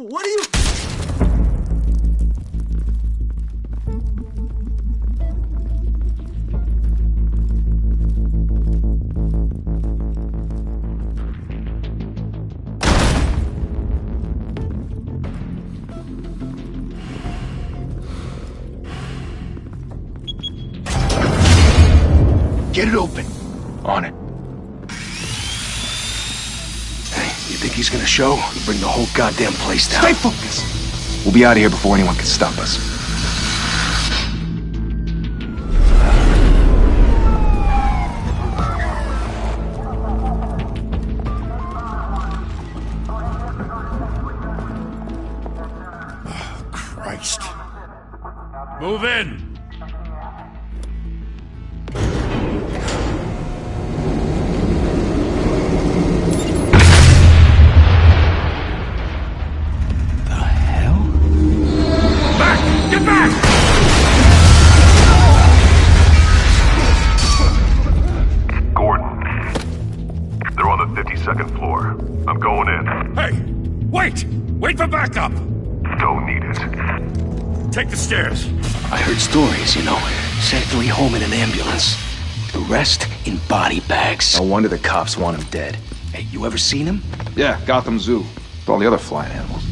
What are you... Get it open. On it. Hey, you think he's gonna show? He'll bring the whole goddamn place down. Stay focused. We'll be out of here before anyone can stop us. Oh, Christ. Move in. Wait for backup! Don't need it. Take the stairs. I heard stories, you know. Sent 3 home in an ambulance. The rest in body bags. No wonder the cops want him dead. Hey, you ever seen him? Yeah, Gotham Zoo. With all the other flying animals.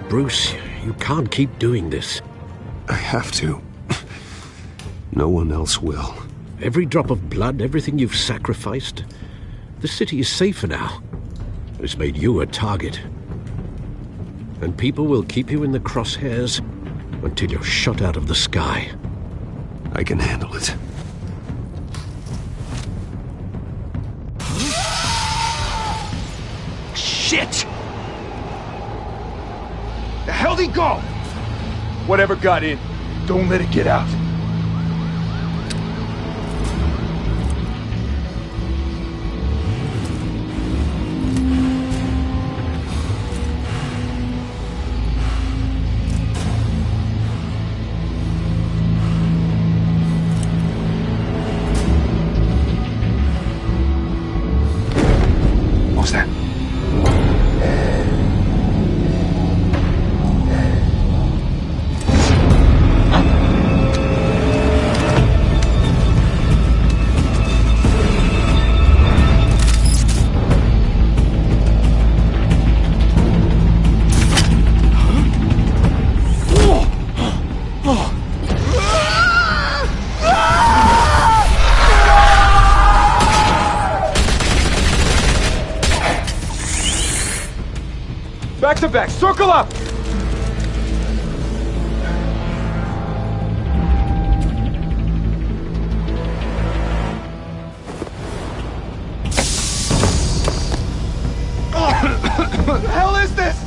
Bruce, you can't keep doing this. I have to. No one else will. Every drop of blood, everything you've sacrificed. The city is safer now. It's made you a target. And people will keep you in the crosshairs until you're shot out of the sky. I can handle it. Shit! The hell'd he go? Whatever got in, don't let it get out. What was that? Back to back, circle up! What the hell is this?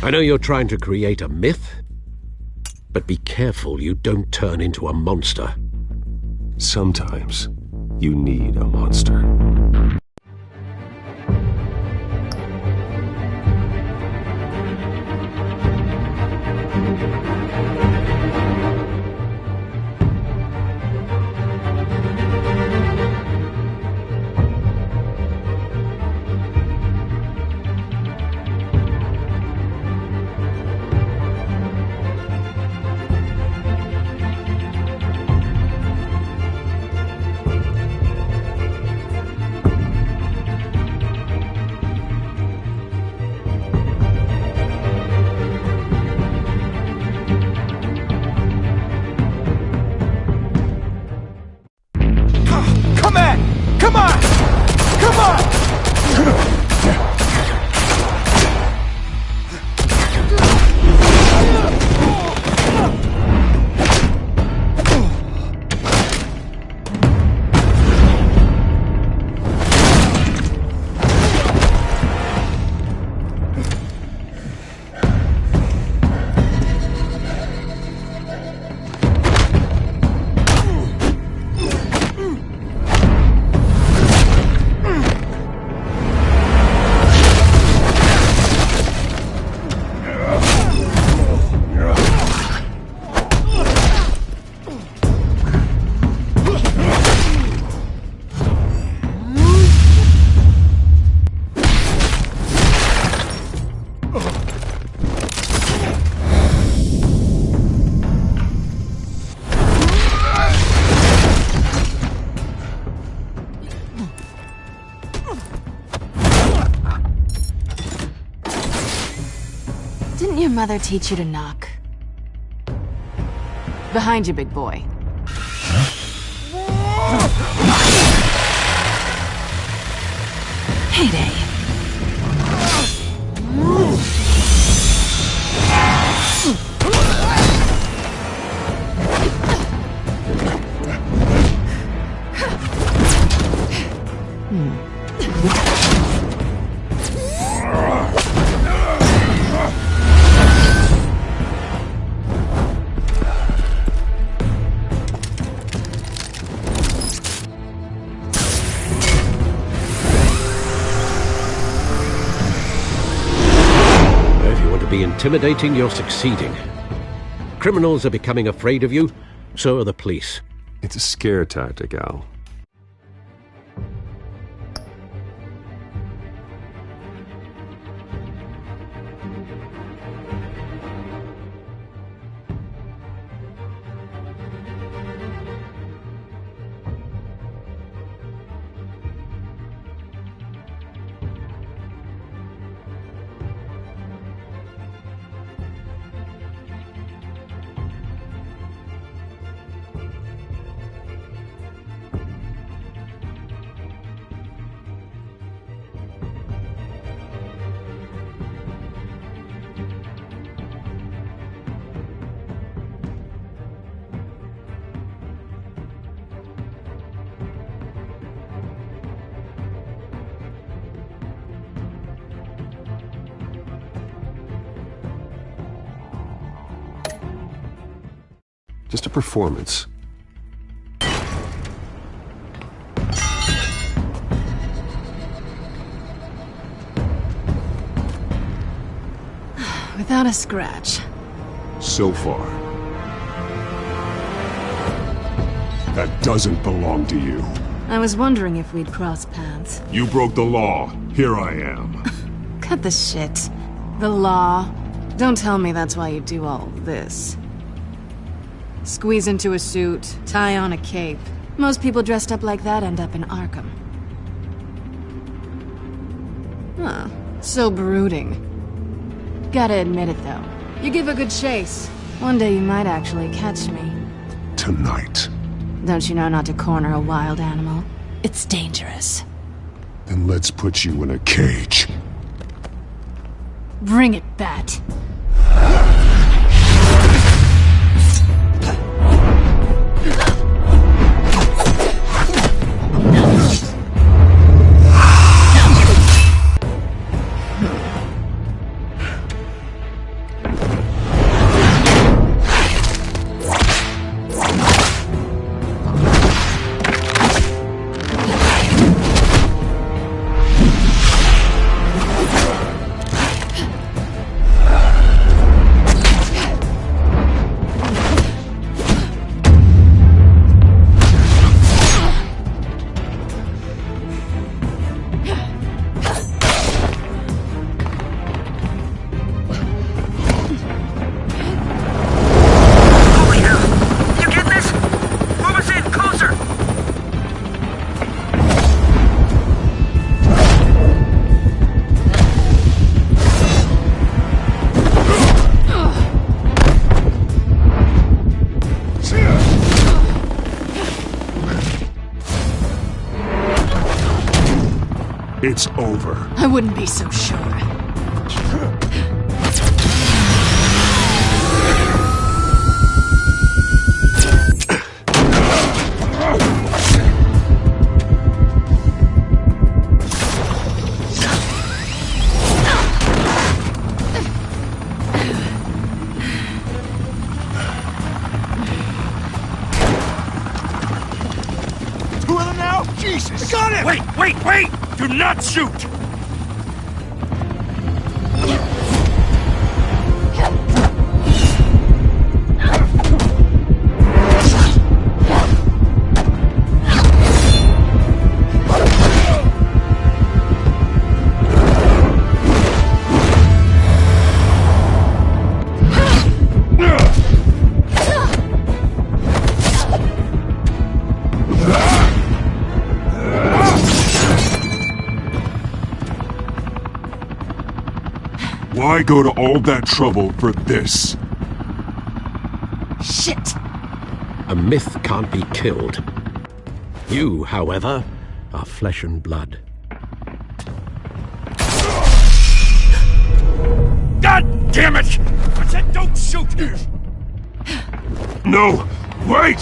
I know you're trying to create a myth, but be careful you don't turn into a monster. Sometimes you need a monster. Didn't your mother teach you to knock? Behind you, big boy. Heyday. Intimidating, you're succeeding. Criminals are becoming afraid of you, so are the police. It's a scare tactic, Al. Just a performance. Without a scratch. So far. That doesn't belong to you. I was wondering if we'd cross paths. You broke the law. Here I am. Cut the shit. The law. Don't tell me that's why you do all this. Squeeze into a suit, tie on a cape. Most people dressed up like that end up in Arkham. Huh. So brooding. Gotta admit it, though. You give a good chase. One day you might actually catch me. Tonight. Don't you know not to corner a wild animal? It's dangerous. Then let's put you in a cage. Bring it, Bat. It's over. I wouldn't be so sure. Two of them now? Jesus! I got him! Wait! Do not shoot! Why go to all that trouble for this? Shit! A myth can't be killed. You, however, are flesh and blood. God damn it! I said don't shoot! No! Wait!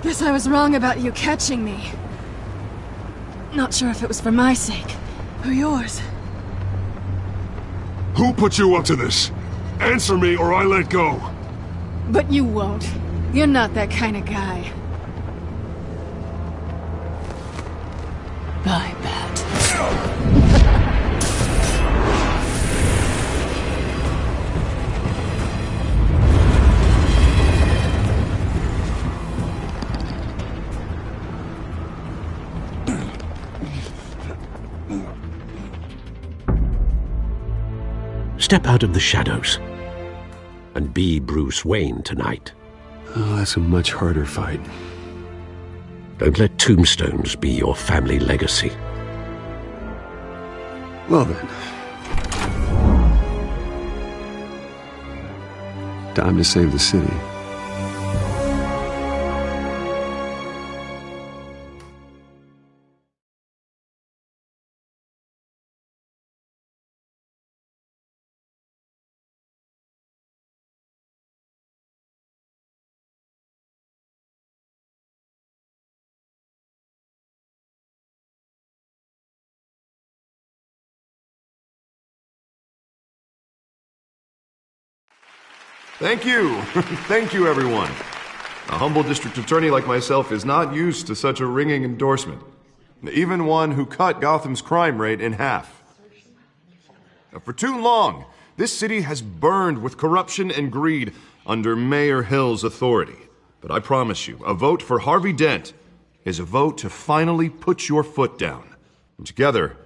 Guess I was wrong about you catching me. Not sure if it was for my sake, or yours. Who put you up to this? Answer me or I let go. But you won't. You're not that kind of guy. Bye, Bat. Step out of the shadows and be Bruce Wayne tonight. Oh, that's a much harder fight. Don't let tombstones be your family legacy. Well then. Time to save the city. Thank you. Thank you, everyone. A humble district attorney like myself is not used to such a ringing endorsement. Even one who cut Gotham's crime rate in half. For too long, this city has burned with corruption and greed under Mayor Hill's authority. But I promise you, a vote for Harvey Dent is a vote to finally put your foot down. And together,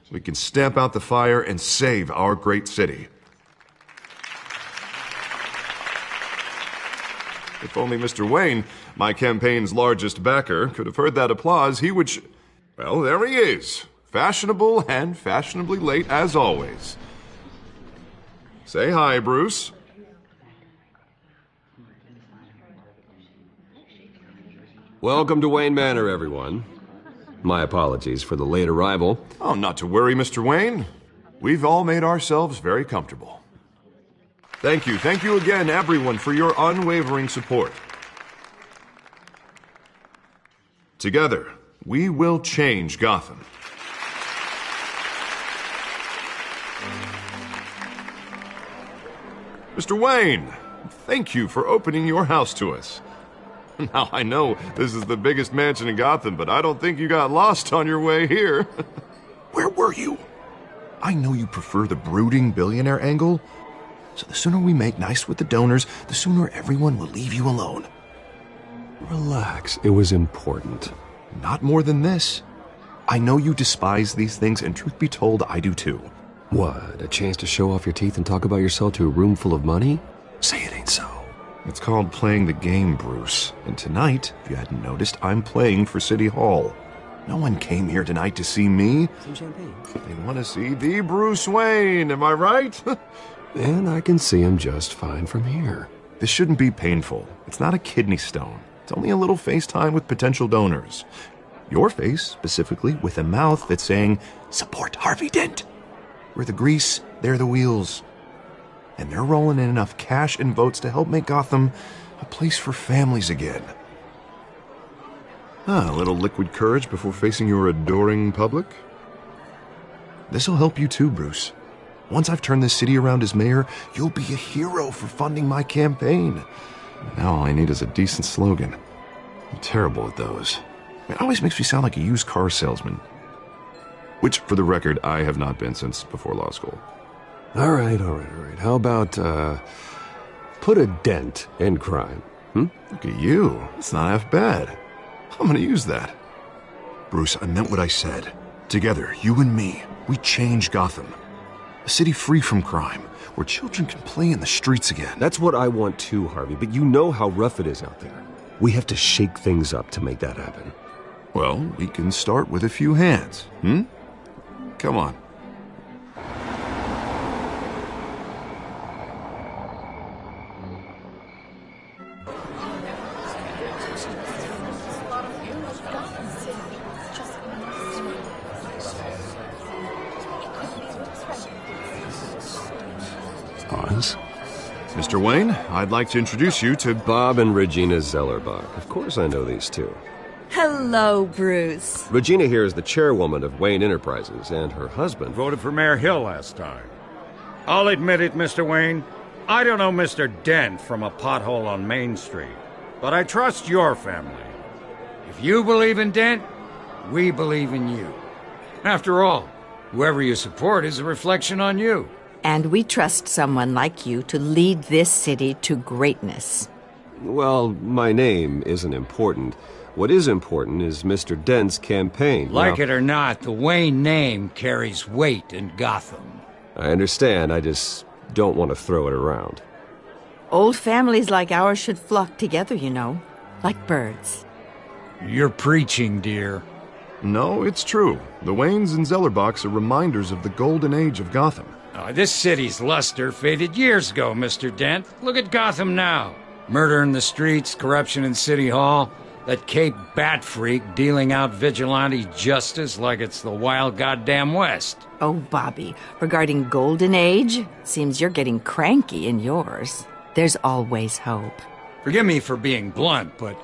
we can stamp out the fire and save our great city. If only Mr. Wayne, my campaign's largest backer, could have heard that applause, he would well, there he is. Fashionable and fashionably late as always. Say hi, Bruce. Welcome to Wayne Manor, everyone. My apologies for the late arrival. Oh, not to worry, Mr. Wayne. We've all made ourselves very comfortable. Thank you again, everyone, for your unwavering support. Together, we will change Gotham. Mr. Wayne, thank you for opening your house to us. Now, I know this is the biggest mansion in Gotham, but I don't think you got lost on your way here. Where were you? I know you prefer the brooding billionaire angle, so the sooner we make nice with the donors, the sooner everyone will leave you alone. Relax, it was important. Not more than this. I know you despise these things, and truth be told, I do too. What, a chance to show off your teeth and talk about yourself to a room full of money? Say it ain't so. It's called playing the game, Bruce. And tonight, if you hadn't noticed, I'm playing for City Hall. No one came here tonight to see me. Some champagne. They want to see the Bruce Wayne, am I right? And I can see him just fine from here. This shouldn't be painful. It's not a kidney stone. It's only a little FaceTime with potential donors. Your face, specifically, with a mouth that's saying, support Harvey Dent. We're the grease, they're the wheels. and they're rolling in enough cash and votes to help make Gotham a place for families again. A little liquid courage before facing your adoring public? This'll help you too, Bruce. Once I've turned this city around as mayor, you'll be a hero for funding my campaign. Now all I need is a decent slogan. I'm terrible at those. It always makes me sound like a used car salesman. Which, for the record, I have not been since before law school. All right. How about, put a dent in crime, Look at you. It's not half bad. I'm gonna use that. Bruce, I meant what I said. Together, you and me, we change Gotham. A city free from crime, where children can play in the streets again. That's what I want too, Harvey, but you know how rough it is out there. We have to shake things up to make that happen. Well, we can start with a few hands, Come on. Mr. Wayne, I'd like to introduce you to Bob and Regina Zellerbach. Of course I know these two. Hello, Bruce. Regina here is the chairwoman of Wayne Enterprises, and her husband Voted for Mayor Hill last time. I'll admit it, Mr. Wayne. I don't know Mr. Dent from a pothole on Main Street, but I trust your family. If you believe in Dent, we believe in you. After all, whoever you support is a reflection on you. And we trust someone like you to lead this city to greatness. Well, my name isn't important. What is important is Mr. Dent's campaign. Like it or not, the Wayne name carries weight in Gotham. I understand, I just don't want to throw it around. Old families like ours should flock together, you know, like birds. You're preaching, dear. No, it's true. The Waynes and Zellerbachs are reminders of the golden age of Gotham. This city's luster faded years ago, Mr. Dent. Look at Gotham now. Murder in the streets, corruption in City Hall, that Cape Bat freak dealing out vigilante justice like it's the wild goddamn West. Oh, Bobby, regarding Golden Age, seems you're getting cranky in yours. There's always hope. Forgive me for being blunt, but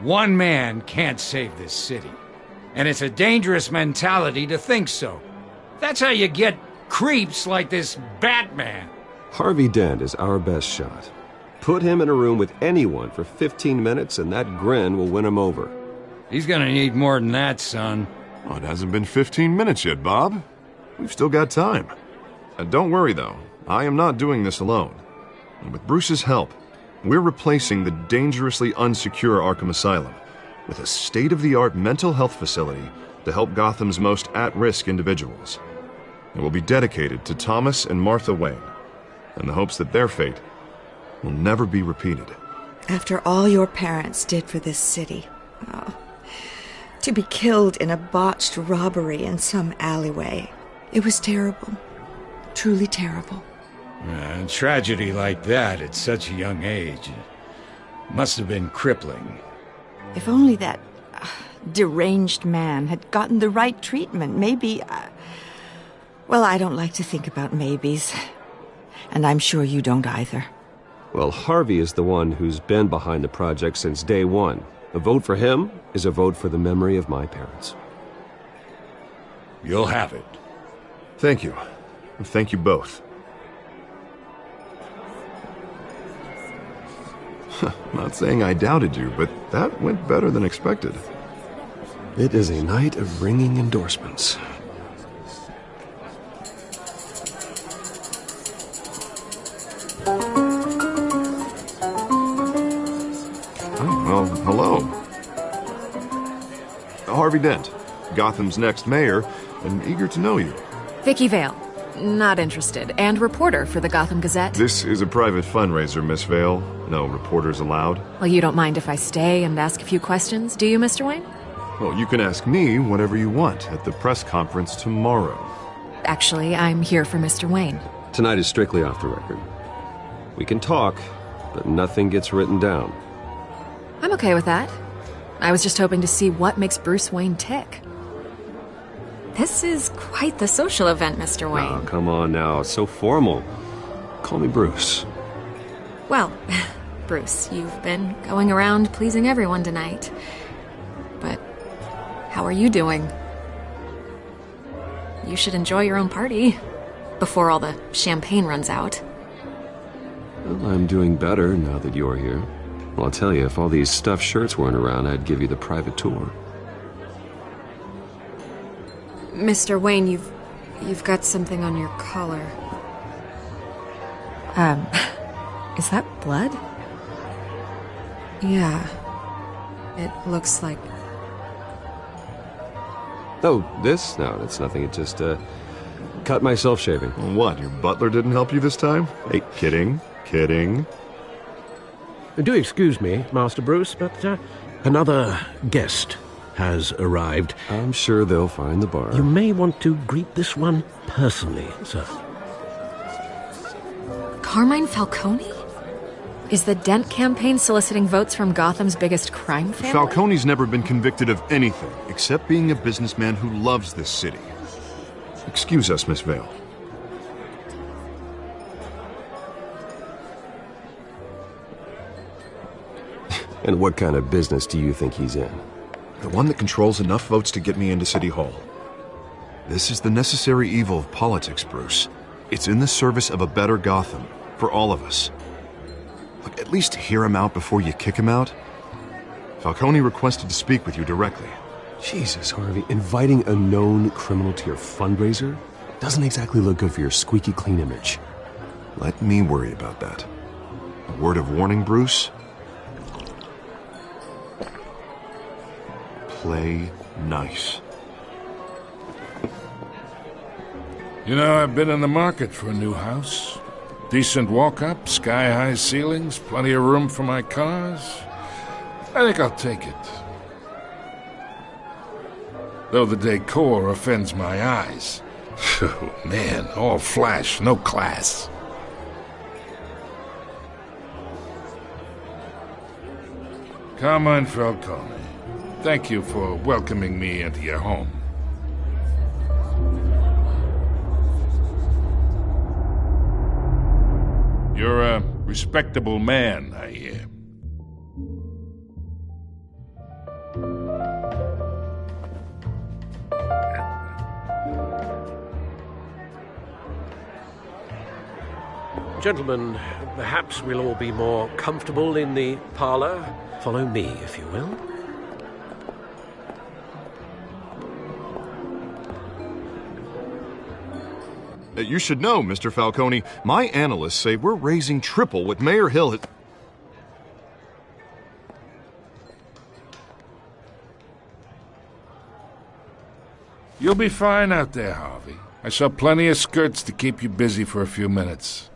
one man can't save this city. And it's a dangerous mentality to think so. That's how you get creeps like this Batman. Harvey Dent is our best shot. Put him in a room with anyone for 15 minutes and that grin will win him over. He's gonna need more than that, son. Oh, it hasn't been 15 minutes yet, Bob. We've still got time. Don't worry, though. I am not doing this alone. And with Bruce's help, we're replacing the dangerously unsecure Arkham Asylum with a state-of-the-art mental health facility to help Gotham's most at-risk individuals. It will be dedicated to Thomas and Martha Wayne, in the hopes that their fate will never be repeated. After all your parents did for this city, to be killed in a botched robbery in some alleyway, it was terrible. Truly terrible. A tragedy like that at such a young age must have been crippling. If only that deranged man had gotten the right treatment, maybe... Well, I don't like to think about maybes. And I'm sure you don't either. Well, Harvey is the one who's been behind the project since day one. A vote for him is a vote for the memory of my parents. You'll have it. Thank you. Thank you both. Not saying I doubted you, but that went better than expected. It is a night of ringing endorsements. Well, hello. Harvey Dent, Gotham's next mayor, and eager to know you. Vicky Vale. Not interested. And reporter for the Gotham Gazette. This is a private fundraiser, Miss Vale. No reporters allowed. Well, you don't mind if I stay and ask a few questions, do you, Mr. Wayne? Well, you can ask me whatever you want at the press conference tomorrow. Actually, I'm here for Mr. Wayne. Tonight is strictly off the record. We can talk, but nothing gets written down. I'm okay with that. I was just hoping to see what makes Bruce Wayne tick. This is quite the social event, Mr. Wayne. Oh, come on now. It's so formal. call me Bruce. Well, Bruce, you've been going around pleasing everyone tonight. But how are you doing? You should enjoy your own party before all the champagne runs out. Well, I'm doing better now that you're here. Well, I'll tell you, if all these stuffed shirts weren't around, I'd give you the private tour. Mr. Wayne, you've got something on your collar. Is that blood? Yeah. It looks like... Oh, this? No, that's nothing. It just, cut myself shaving. What, your butler didn't help you this time? Hey, kidding. Do excuse me, Master Bruce, but another guest has arrived. I'm sure they'll find the bar. You may want to greet this one personally, sir. Carmine Falcone? Is the Dent campaign soliciting votes from Gotham's biggest crime family? Falcone's never been convicted of anything except being a businessman who loves this city. Excuse us, Miss Vale. And what kind of business do you think he's in? The one that controls enough votes to get me into City Hall. This is the necessary evil of politics, Bruce. It's in the service of a better Gotham, for all of us. Look, at least hear him out before you kick him out. Falcone requested to speak with you directly. Jesus, Harvey, inviting a known criminal to your fundraiser doesn't exactly look good for your squeaky clean image. Let me worry about that. A word of warning, Bruce? Play nice. You know, I've been in the market for a new house. Decent walk-up, sky-high ceilings, plenty of room for my cars. I think I'll take it. Though the decor offends my eyes. Oh, man, all flash, no class. Carmine Falcone, thank you for welcoming me into your home. You're a respectable man, I hear. Gentlemen, perhaps we'll all be more comfortable in the parlor. Follow me, if you will. You should know, Mr. Falcone, my analysts say we're raising triple what Mayor Hill had... You'll be fine out there, Harvey. I saw plenty of skirts to keep you busy for a few minutes.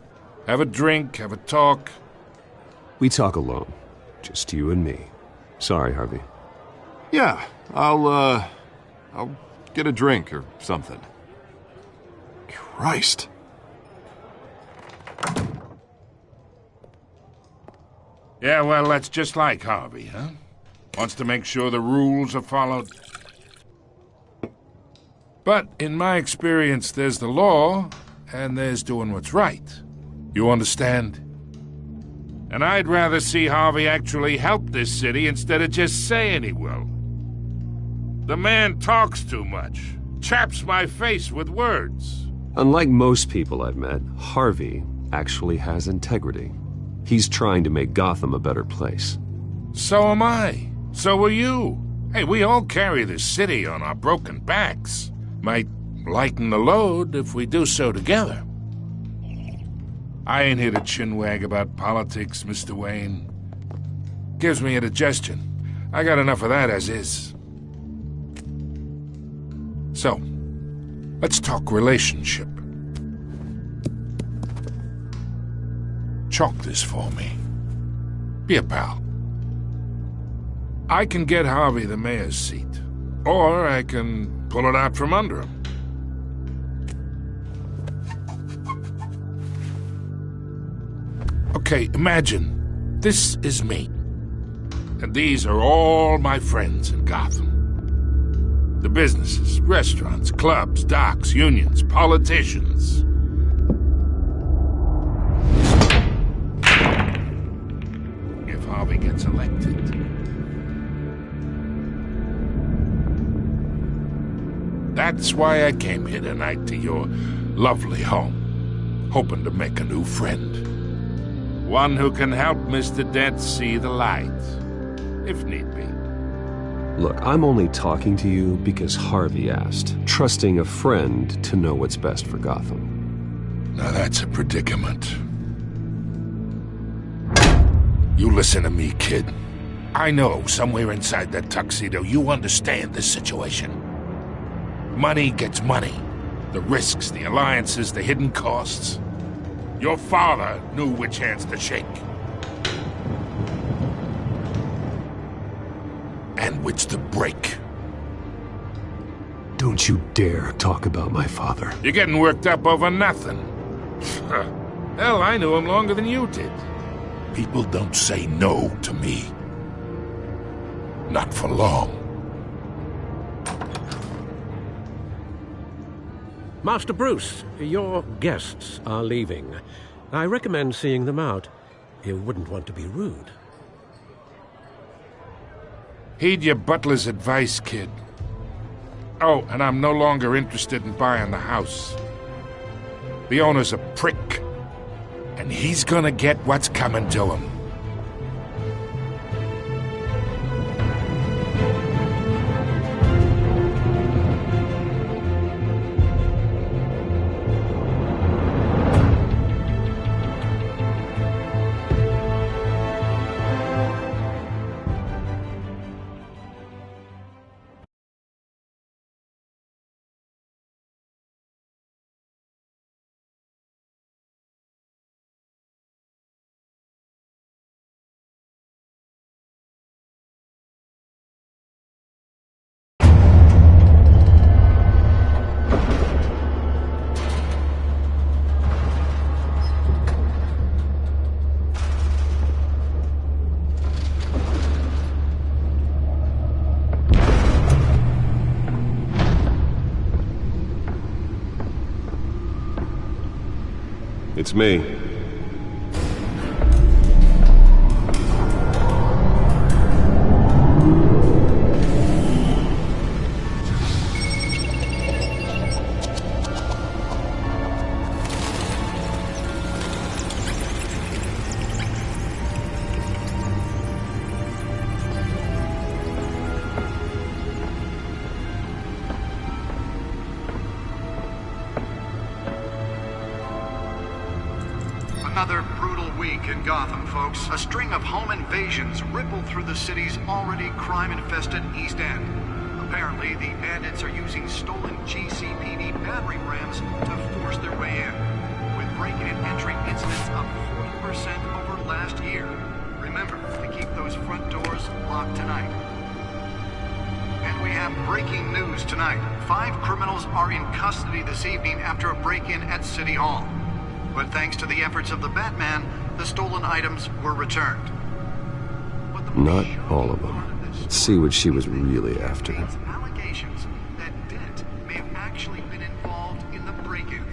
Have a drink, have a talk. We talk alone. Just you and me. Sorry, Harvey. Yeah, I'll get a drink or something. Christ. Yeah, well, that's just like Harvey, huh? Wants to make sure the rules are followed. But in my experience, there's the law, and there's doing what's right. You understand? And I'd rather see Harvey actually help this city instead of just saying he will. The man talks too much, chaps my face with words. Unlike most people I've met, Harvey actually has integrity. He's trying to make Gotham a better place. So am I. So are you. Hey, we all carry this city on our broken backs. Might lighten the load if we do so together. I ain't here to chinwag about politics, Mr. Wayne. Gives me indigestion. I got enough of that as is. So, let's talk relationship. Chalk this for me. Be a pal. I can get Harvey the mayor's seat, or I can pull it out from under him. Okay, imagine this is me, and these are all my friends in Gotham. The businesses, restaurants, clubs, docks, unions, politicians. Harvey gets elected. That's why I came here tonight to your lovely home, hoping to make a new friend. One who can help Mr. Dent see the light, if need be. Look, I'm only talking to you because Harvey asked, trusting a friend to know what's best for Gotham. Now that's a predicament. You listen to me, kid. I know somewhere inside that tuxedo you understand this situation. Money gets money. The risks, the alliances, the hidden costs. Your father knew which hands to shake. And which to break. Don't you dare talk about my father. You're getting worked up over nothing. Hell, I knew him longer than you did. People don't say no to me. Not for long. Master Bruce, your guests are leaving. I recommend seeing them out. You wouldn't want to be rude. Heed your butler's advice, kid. Oh, and I'm no longer interested in buying the house. The owner's a prick, and he's gonna get what's coming to him. It's me. Another brutal week in Gotham, folks. A string of home invasions rippled through the city's already crime-infested East End. Apparently, the bandits are using stolen GCPD battering rams to force their way in, with break-in and entry incidents up 40% over last year. Remember to keep those front doors locked tonight. And we have breaking news tonight. 5 criminals are in custody this evening after a break-in at City Hall. But thanks to the efforts of the Batman, the stolen items were returned. Not all of them. Let's see what she was really after. Allegations that Dent may have actually been involved in the break-in.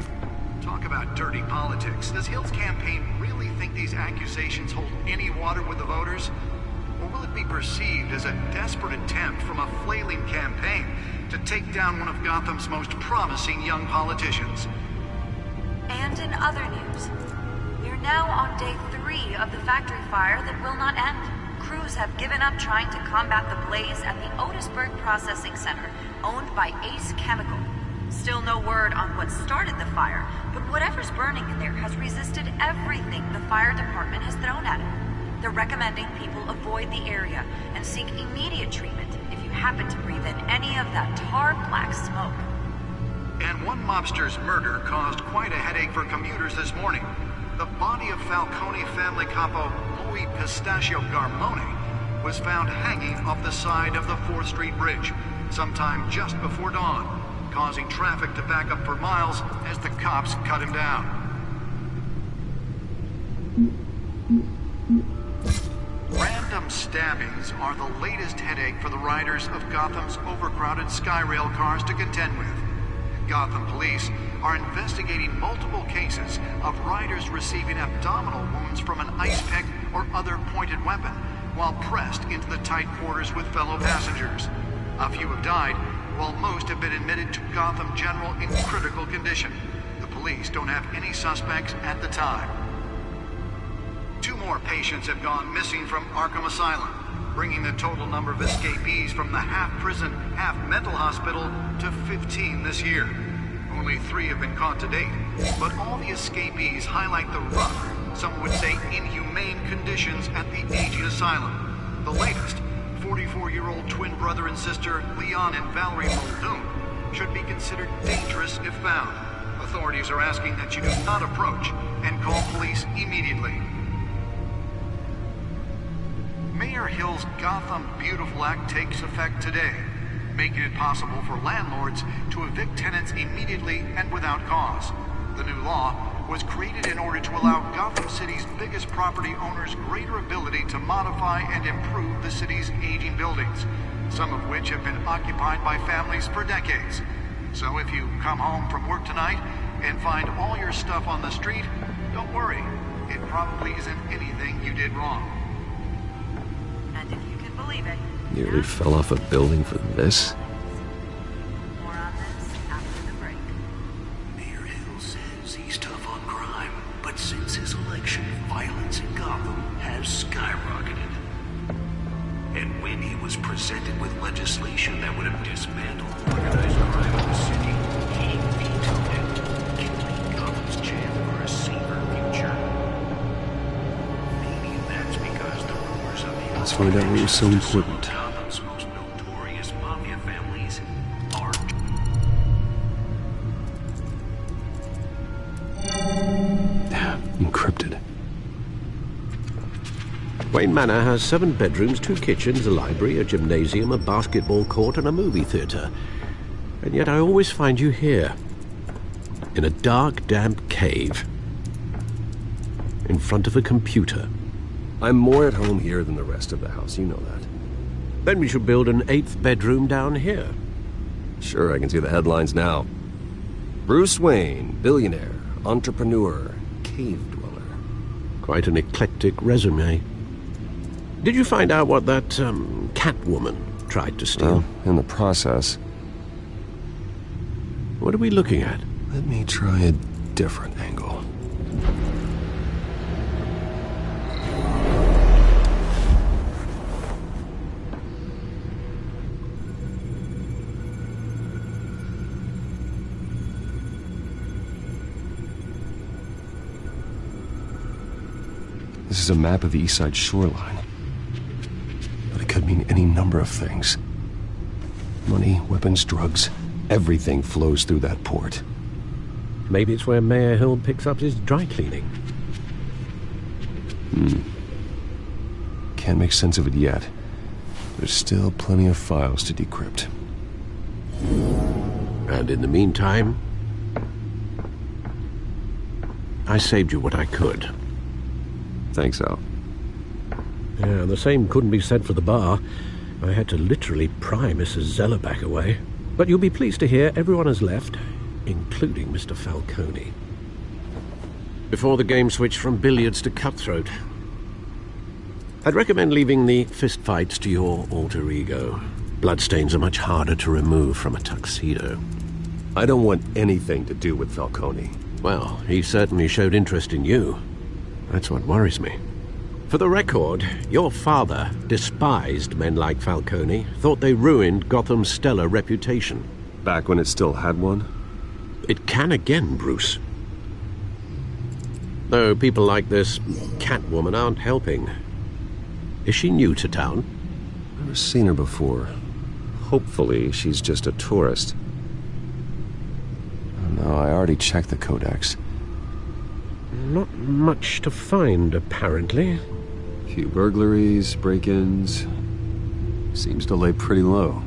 Talk about dirty politics. Does Hill's campaign really think these accusations hold any water with the voters? Or will it be perceived as a desperate attempt from a flailing campaign to take down one of Gotham's most promising young politicians? And in other news, we're now on day 3 of the factory fire that will not end. Crews have given up trying to combat the blaze at the Otisburg Processing Center, owned by Ace Chemical. Still no word on what started the fire, but whatever's burning in there has resisted everything the fire department has thrown at it. They're recommending people avoid the area and seek immediate treatment if you happen to breathe in any of that tar black smoke. And one mobster's murder caused quite a headache for commuters this morning. The body of Falcone family capo Louis Pistachio Garmone was found hanging off the side of the 4th Street Bridge sometime just before dawn, causing traffic to back up for miles as the cops cut him down. Random stabbings are the latest headache for the riders of Gotham's overcrowded Skyrail cars to contend with. Gotham police are investigating multiple cases of riders receiving abdominal wounds from an ice pick or other poison. pointed weapon while pressed into the tight quarters with fellow passengers. A few have died, while most have been admitted to Gotham General in critical condition. The police don't have any suspects at the time. 2 more patients have gone missing from Arkham Asylum, bringing the total number of escapees from the half-prison, half-mental hospital to 15 this year. Only 3 have been caught to date, but all the escapees highlight the rough, some would say inhumane conditions at the aging asylum. The latest, 44-year-old twin brother and sister Leon and Valerie Muldoon, should be considered dangerous if found. Authorities are asking that you do not approach and call police immediately. Mayor Hill's Gotham Beautiful Act takes effect today, making it possible for landlords to evict tenants immediately and without cause. The new law was created in order to allow Gotham City's biggest property owners greater ability to modify and improve the city's aging buildings, some of which have been occupied by families for decades. So if you come home from work tonight and find all your stuff on the street, don't worry. It probably isn't anything you did wrong. And if you can believe it, Nearly fell off a building for this? more on this after the break. Mayor Hill says he's tough on crime, but since his election, violence in Gotham has skyrocketed. And when he was presented with legislation that would have dismantled organized crime in the city, he vetoed it, killing Gotham's chance for a safer future. Maybe that's because the rumors of the Let's find out what was so important. Gotham's most notorious mafia families are... Encrypted. Wayne Manor has 7 bedrooms, 2 kitchens, a library, a gymnasium, a basketball court, and a movie theater. And yet I always find you here, in a dark, damp cave, in front of a computer. I'm more at home here than the rest of the house, you know that. Then we should build an 8th bedroom down here. Sure, I can see the headlines now. Bruce Wayne, billionaire, entrepreneur, cave dweller. Quite an eclectic resume. Did you find out what that, Catwoman tried to steal? Well, in the process. What are we looking at? Let me try a different angle. This is a map of the East Side shoreline. But it could mean any number of things. Money, weapons, drugs, everything flows through that port. Maybe it's where Mayor Hill picks up his dry cleaning. Can't make sense of it yet. There's still plenty of files to decrypt. And in the meantime, I saved you what I could. Thanks, Al. Yeah, the same couldn't be said for the bar. I had to literally pry Mrs. Zellerbach away. But you'll be pleased to hear everyone has left, including Mr. Falcone. Before the game switched from billiards to cutthroat. I'd recommend leaving the fistfights to your alter ego. Bloodstains are much harder to remove from a tuxedo. I don't want anything to do with Falcone. Well, he certainly showed interest in you. That's what worries me. For the record, your father despised men like Falcone, thought they ruined Gotham's stellar reputation. Back when it still had one? It can again, Bruce. Though people like this Catwoman aren't helping. Is she new to town? Never seen her before. Hopefully, she's just a tourist. No, I already checked the codex. Not much to find, apparently. Few burglaries, break-ins. Seems to lay pretty low.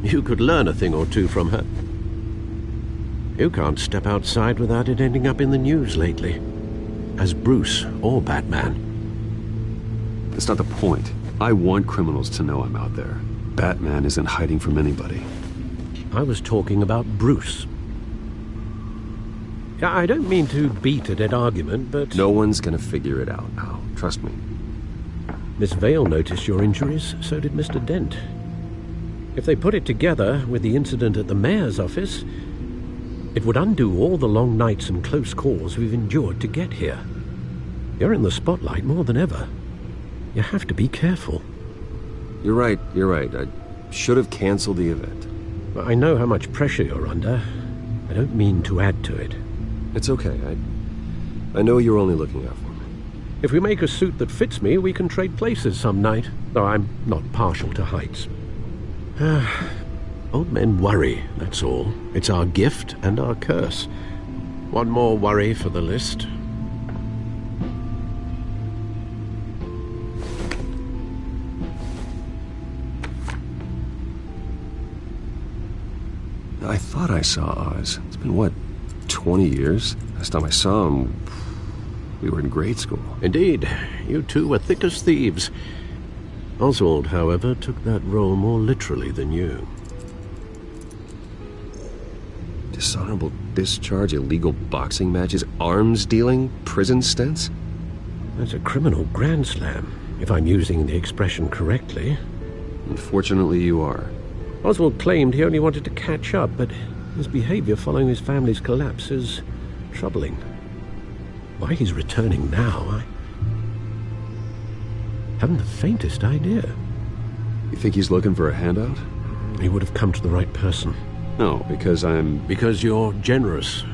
You could learn a thing or two from her. You can't step outside without it ending up in the news lately. As Bruce or Batman. That's not the point. I want criminals to know I'm out there. Batman isn't hiding from anybody. I was talking about Bruce. I don't mean to beat a dead argument, but... No one's gonna figure it out now. Trust me. Miss Vale noticed your injuries, so did Mr. Dent. If they put it together with the incident at the mayor's office, it would undo all the long nights and close calls we've endured to get here. You're in the spotlight more than ever. You have to be careful. You're right. I should have canceled the event. I know how much pressure you're under. I don't mean to add to it. It's okay. I know you're only looking out for me. If we make a suit that fits me, we can trade places some night, though I'm not partial to heights. Old men worry, that's all. It's our gift and our curse. One more worry for the list. I thought I saw Oz. It's been, what, 20 years? Last time I saw him, we were in grade school. Indeed. You two were thick as thieves. Oswald, however, took that role more literally than you. Dishonorable discharge, illegal boxing matches, arms dealing, prison stints? That's a criminal grand slam, if I'm using the expression correctly. Unfortunately, you are. Oswald claimed he only wanted to catch up, but his behavior following his family's collapse is troubling. Why he's returning now, I haven't the faintest idea. You think he's looking for a handout? He would have come to the right person. No, because Because you're generous.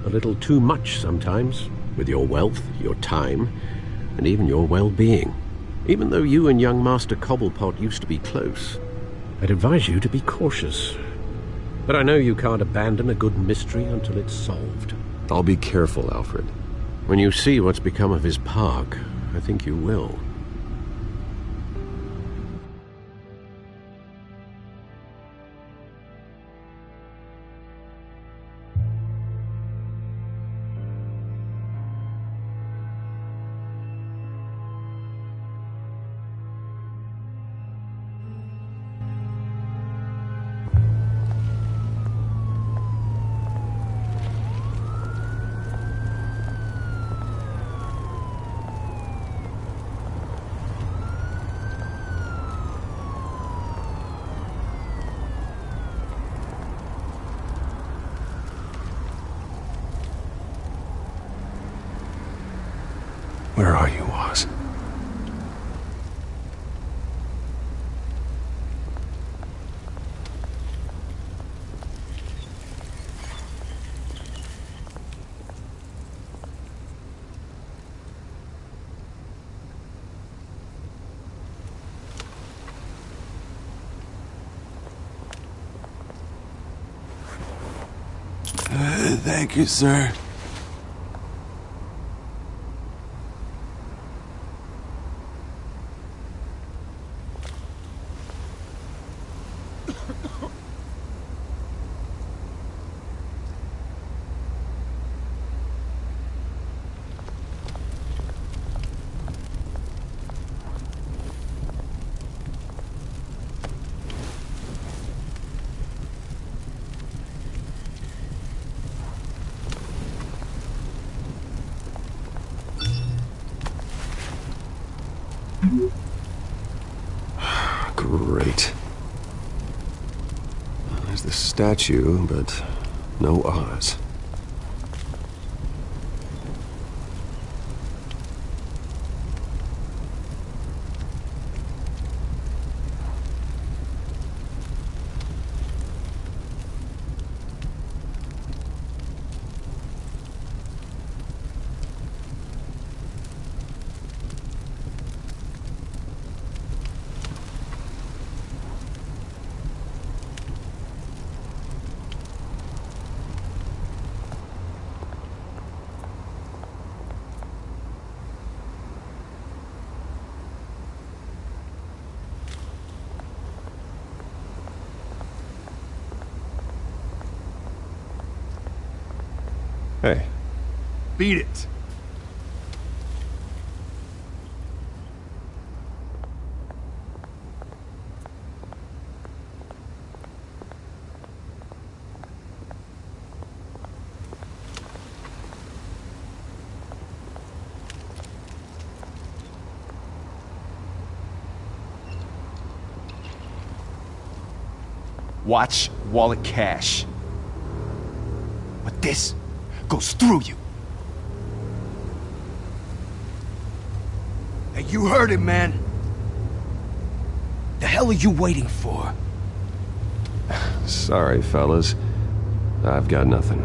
A little too much sometimes, with your wealth, your time, and even your well-being. Even though you and young Master Cobblepot used to be close, I'd advise you to be cautious. But I know you can't abandon a good mystery until it's solved. I'll be careful, Alfred. When you see what's become of his park, I think you will. Where are you, Oz? Thank you, sir. Great. There's the statue, but no Oz. Hey. Beat it. Watch, wallet, cash. But this goes through you. Hey, you heard it, man. The hell are you waiting for? Sorry, fellas. I've got nothing.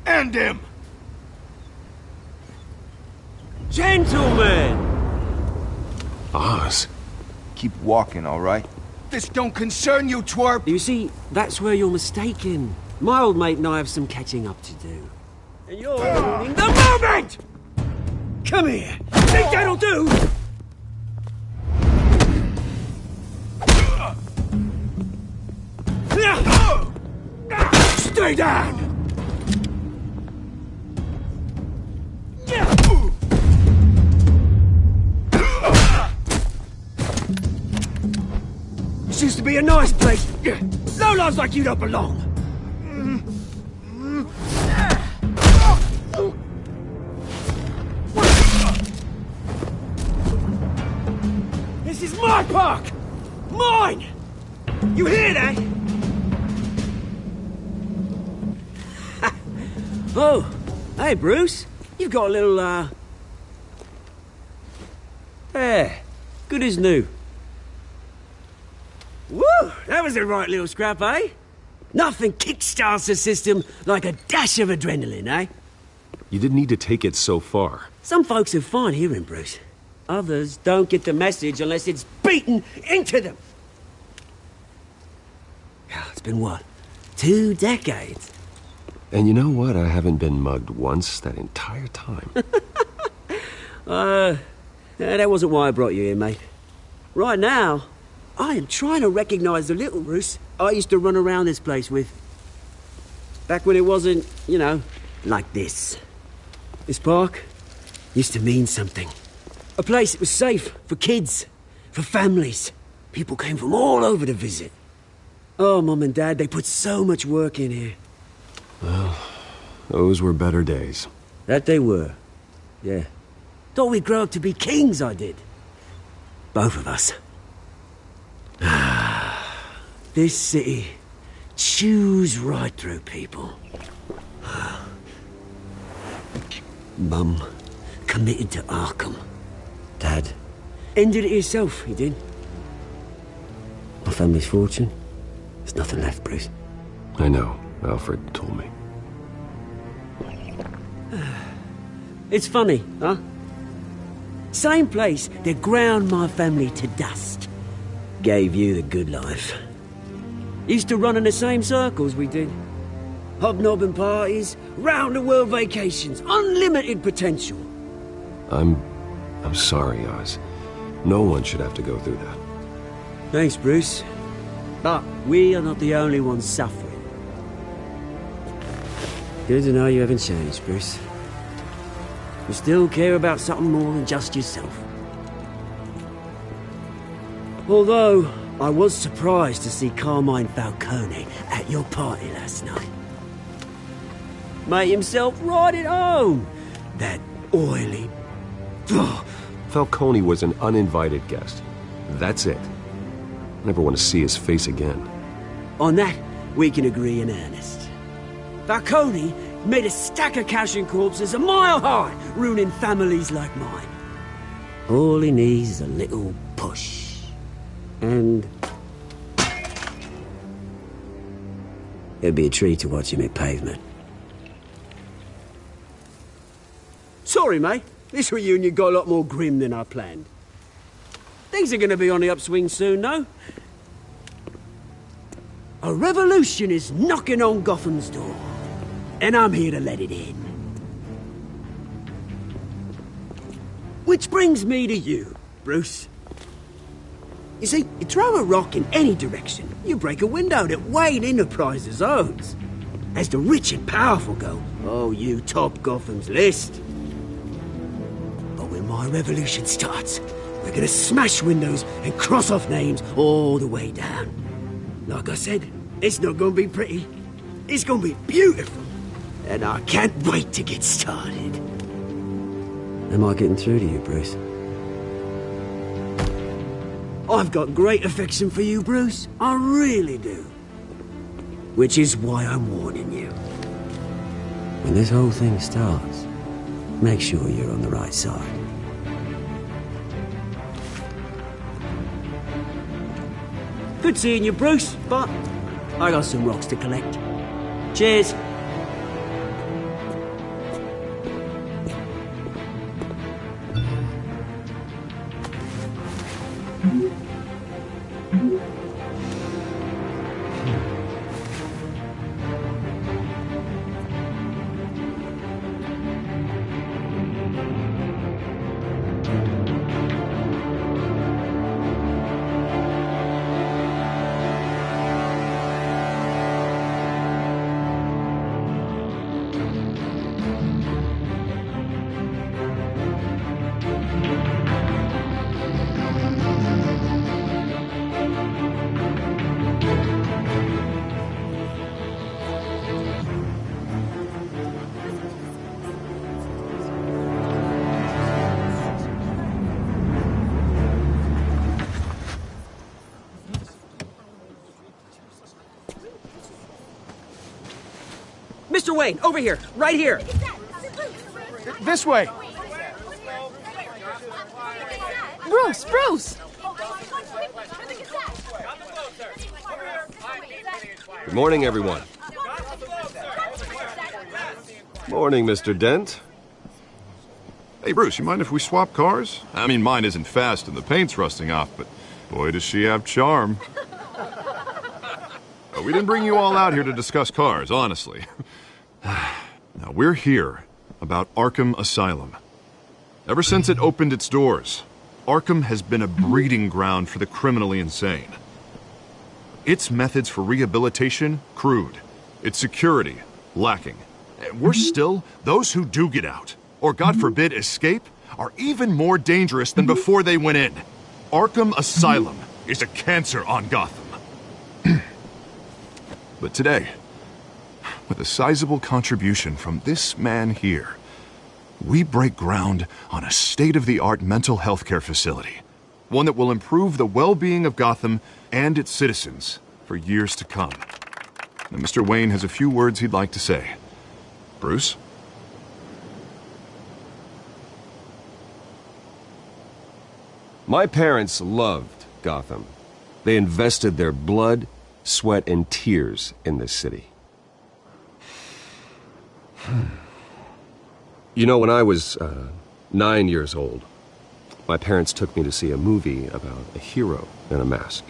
End him! Gentlemen! Oz. Keep walking, all right? This don't concern you, twerp! You see, that's where you're mistaken. My old mate and I have some catching up to do. And you're ruining the moment! Come here! Think that'll do? Stay down! This used to be a nice place. Lowlifes like you don't belong. This is my park! Mine! You hear that? Oh, hey, Bruce. You've got a little, There. Good as new. Woo! That was a right little scrap, eh? Nothing kickstarts the system like a dash of adrenaline, eh? You didn't need to take it so far. Some folks have fine hearing, Bruce. Others don't get the message unless it's beaten into them. It's been, what, 2 decades? And you know what? I haven't been mugged once that entire time. That wasn't why I brought you here, mate. Right now, I am trying to recognize the little Bruce I used to run around this place with. Back when it wasn't, you know, like this. This park used to mean something. A place that was safe for kids, for families. People came from all over to visit. Oh, Mum and Dad, they put so much work in here. Well, those were better days. That they were. Yeah. Thought we'd grow up to be kings, I did. Both of us. This city chews right through people. Mum committed to Arkham. Dad ended it himself, he did. My family's fortune. There's nothing left, Bruce. I know. Alfred told me. It's funny, huh? Same place that ground my family to dust. Gave you the good life. Used to run in the same circles we did. Hobnobbing parties, round-the-world vacations, unlimited potential. I'm sorry, Oz. No one should have to go through that. Thanks, Bruce. But we are not the only ones suffering. Good to know you haven't changed, Bruce. You still care about something more than just yourself. Although, I was surprised to see Carmine Falcone at your party last night. Made himself right at home. That oily... Falcone was an uninvited guest. That's it. Never want to see his face again. On that, we can agree in earnest. Falcone made a stack of cash and corpses a mile high, ruining families like mine. All he needs is a little push. And... it'd be a treat to watch him hit pavement. Sorry, mate. This reunion got a lot more grim than I planned. Things are gonna be on the upswing soon, though. A revolution is knocking on Gotham's door. And I'm here to let it in. Which brings me to you, Bruce. You see, you throw a rock in any direction, you break a window that Wayne Enterprises owns. As the rich and powerful go, oh, you top Gotham's list. But when my revolution starts, we're gonna smash windows and cross off names all the way down. Like I said, it's not gonna be pretty. It's gonna be beautiful. And I can't wait to get started. Am I getting through to you, Bruce? I've got great affection for you, Bruce. I really do. Which is why I'm warning you. When this whole thing starts, make sure you're on the right side. Good seeing you, Bruce, but I got some rocks to collect. Cheers. Mr. Wayne, over here, right here. This way. Bruce! Good morning, everyone. Morning, Mr. Dent. Hey, Bruce, you mind if we swap cars? I mean, mine isn't fast and the paint's rusting off, but boy, does she have charm. We didn't bring you all out here to discuss cars, honestly. Now, we're here about Arkham Asylum. Ever since it opened its doors, Arkham has been a breeding ground for the criminally insane. Its methods for rehabilitation, crude. Its security, lacking. And worse still, those who do get out, or God forbid escape, are even more dangerous than before they went in. Arkham Asylum is a cancer on Gotham. But today, with a sizable contribution from this man here, we break ground on a state-of-the-art mental health care facility. One that will improve the well-being of Gotham and its citizens for years to come. Now, Mr. Wayne has a few words he'd like to say. Bruce? My parents loved Gotham. They invested their blood, sweat, and tears in this city. You know, when I was 9 years old, my parents took me to see a movie about a hero in a mask.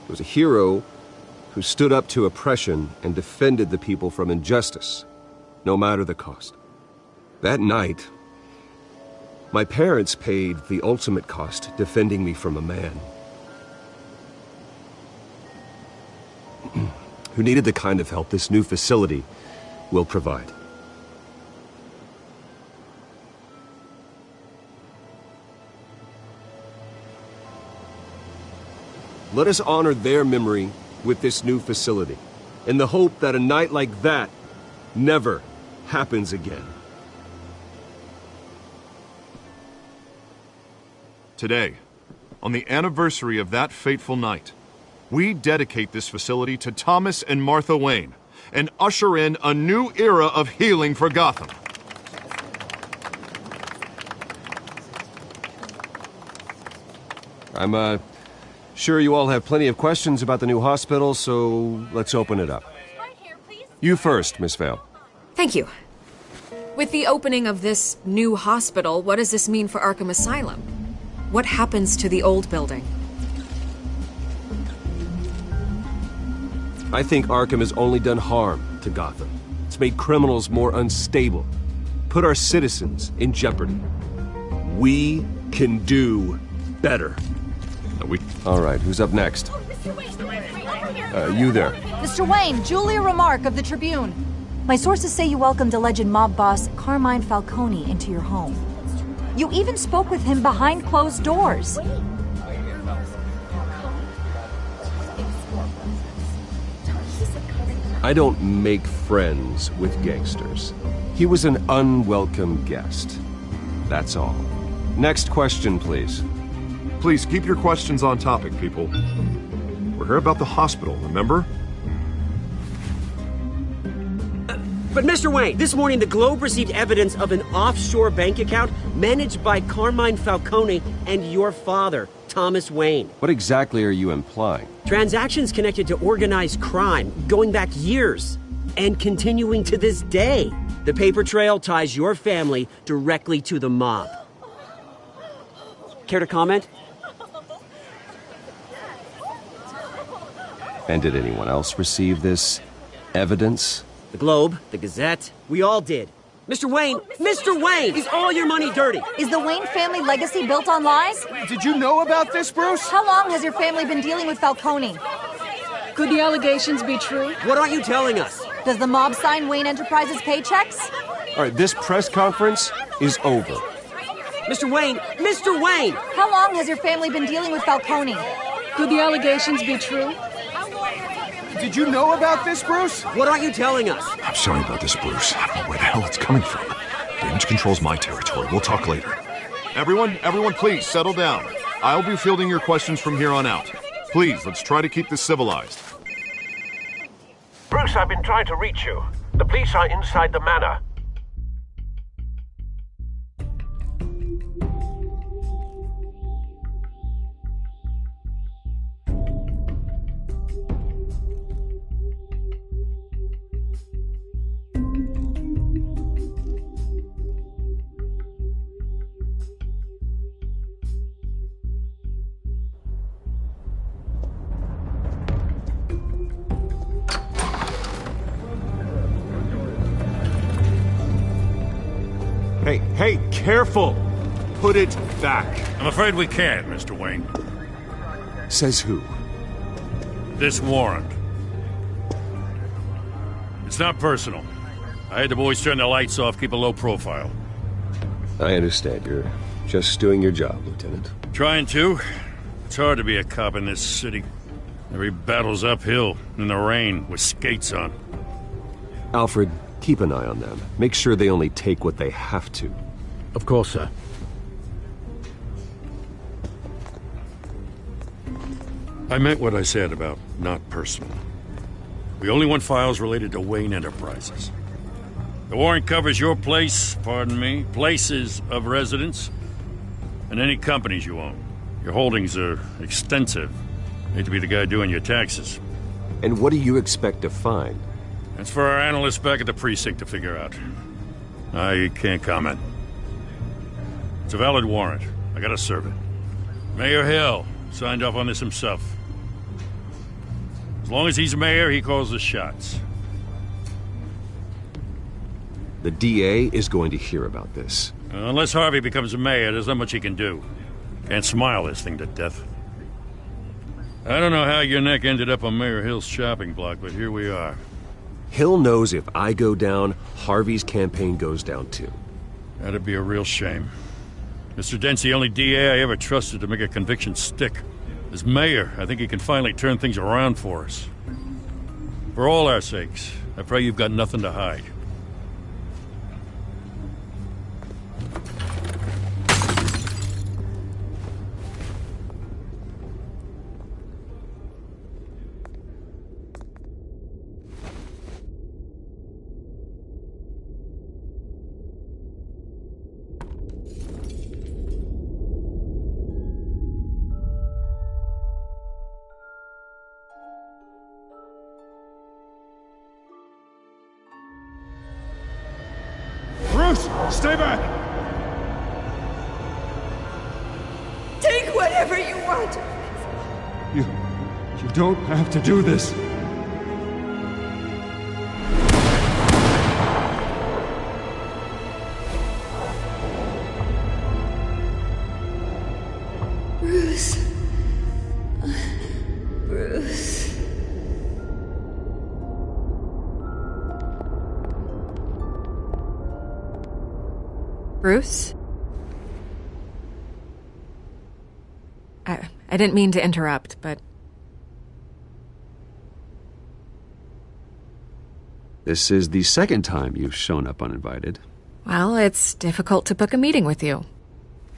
It was a hero who stood up to oppression and defended the people from injustice, no matter the cost. That night, my parents paid the ultimate cost defending me from a man who needed the kind of help this new facility will provide. Let us honor their memory with this new facility, in the hope that a night like that never happens again. Today, on the anniversary of that fateful night, we dedicate this facility to Thomas and Martha Wayne and usher in a new era of healing for Gotham. I'm sure you all have plenty of questions about the new hospital, so let's open it up. You first, Miss Vale. Thank you. With the opening of this new hospital, what does this mean for Arkham Asylum? What happens to the old building? I think Arkham has only done harm to Gotham. It's made criminals more unstable, put our citizens in jeopardy. We can do better. All right, who's up next? You there. Mr. Wayne, Julia Remark of the Tribune. My sources say you welcomed alleged mob boss Carmine Falcone into your home. You even spoke with him behind closed doors. I don't make friends with gangsters. He was an unwelcome guest. That's all. Next question, please. Please, keep your questions on topic, people. We're here about the hospital, remember? But Mr. Wayne, this morning the Globe received evidence of an offshore bank account managed by Carmine Falcone and your father, Thomas Wayne. What exactly are you implying? Transactions connected to organized crime, going back years, and continuing to this day. The paper trail ties your family directly to the mob. Care to comment? And did anyone else receive this evidence? The Globe, the Gazette, we all did. Mr. Wayne, is all your money dirty? Is the Wayne family legacy built on lies? Did you know about this, Bruce? How long has your family been dealing with Falcone? Could the allegations be true? What aren't you telling us? Does the mob sign Wayne Enterprises paychecks? All right, this press conference is over. Mr. Wayne! How long has your family been dealing with Falcone? Could the allegations be true? Did you know about this, Bruce? What aren't you telling us? I'm sorry about this, Bruce. I don't know where the hell it's coming from. Damage control's my territory. We'll talk later. Everyone, please, settle down. I'll be fielding your questions from here on out. Please, let's try to keep this civilized. Bruce, I've been trying to reach you. The police are inside the manor. Hey, careful! Put it back. I'm afraid we can't, Mr. Wayne. Says who? This warrant. It's not personal. I had the boys turn the lights off, keep a low profile. I understand. You're just doing your job, Lieutenant. Trying to. It's hard to be a cop in this city. Every battle's uphill, in the rain, with skates on. Alfred, keep an eye on them. Make sure they only take what they have to. Of course, sir. I meant what I said about not personal. We only want files related to Wayne Enterprises. The warrant covers your place, places of residence, and any companies you own. Your holdings are extensive. Hate to be the guy doing your taxes. And what do you expect to find? That's for our analysts back at the precinct to figure out. I can't comment. It's a valid warrant. I gotta serve it. Mayor Hill signed off on this himself. As long as he's mayor, he calls the shots. The DA is going to hear about this. Unless Harvey becomes a mayor, there's not much he can do. Can't smile this thing to death. I don't know how your neck ended up on Mayor Hill's shopping block, but here we are. Hill knows if I go down, Harvey's campaign goes down too. That'd be a real shame. Mr. Dent's the only DA I ever trusted to make a conviction stick. As mayor, I think he can finally turn things around for us. For all our sakes, I pray you've got nothing to hide. Stay back! Take whatever you want. You don't have to do this. Bruce. Bruce. Bruce? I didn't mean to interrupt, but... This is the second time you've shown up uninvited. Well, it's difficult to book a meeting with you.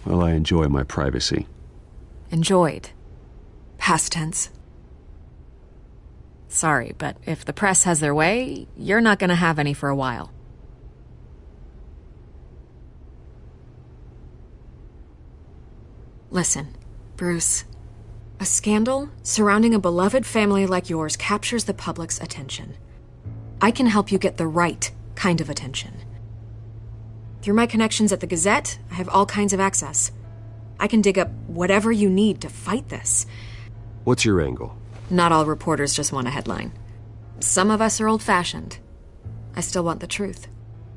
Well, I enjoy my privacy. Enjoyed. Past tense. Sorry, but if the press has their way, you're not gonna have any for a while. Listen, Bruce. A scandal surrounding a beloved family like yours captures the public's attention. I can help you get the right kind of attention. Through my connections at the Gazette, I have all kinds of access. I can dig up whatever you need to fight this. What's your angle? Not all reporters just want a headline. Some of us are old-fashioned. I still want the truth.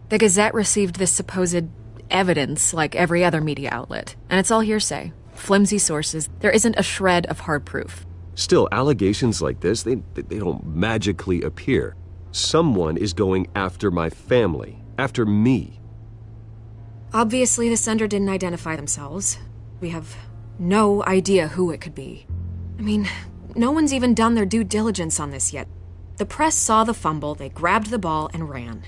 The Gazette received this supposed evidence like every other media outlet, and it's all hearsay. Flimsy sources. There isn't a shred of hard proof. Still, allegations like this, they don't magically appear. Someone is going after my family, after me. Obviously, the sender didn't identify themselves. We have no idea who it could be. I mean, no one's even done their due diligence on this yet. The press saw the fumble, they grabbed the ball and ran.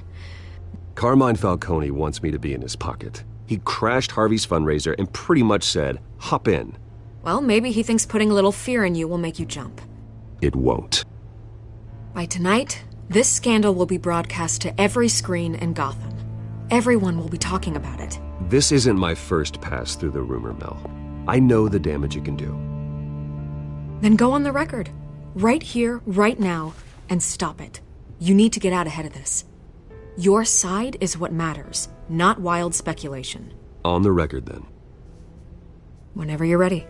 Carmine Falcone wants me to be in his pocket. He crashed Harvey's fundraiser and pretty much said, hop in. Well, maybe he thinks putting a little fear in you will make you jump. It won't. By tonight, this scandal will be broadcast to every screen in Gotham. Everyone will be talking about it. This isn't my first pass through the rumor mill. I know the damage it can do. Then go on the record. Right here, right now, and stop it. You need to get out ahead of this. Your side is what matters, not wild speculation. On the record, then. Whenever you're ready.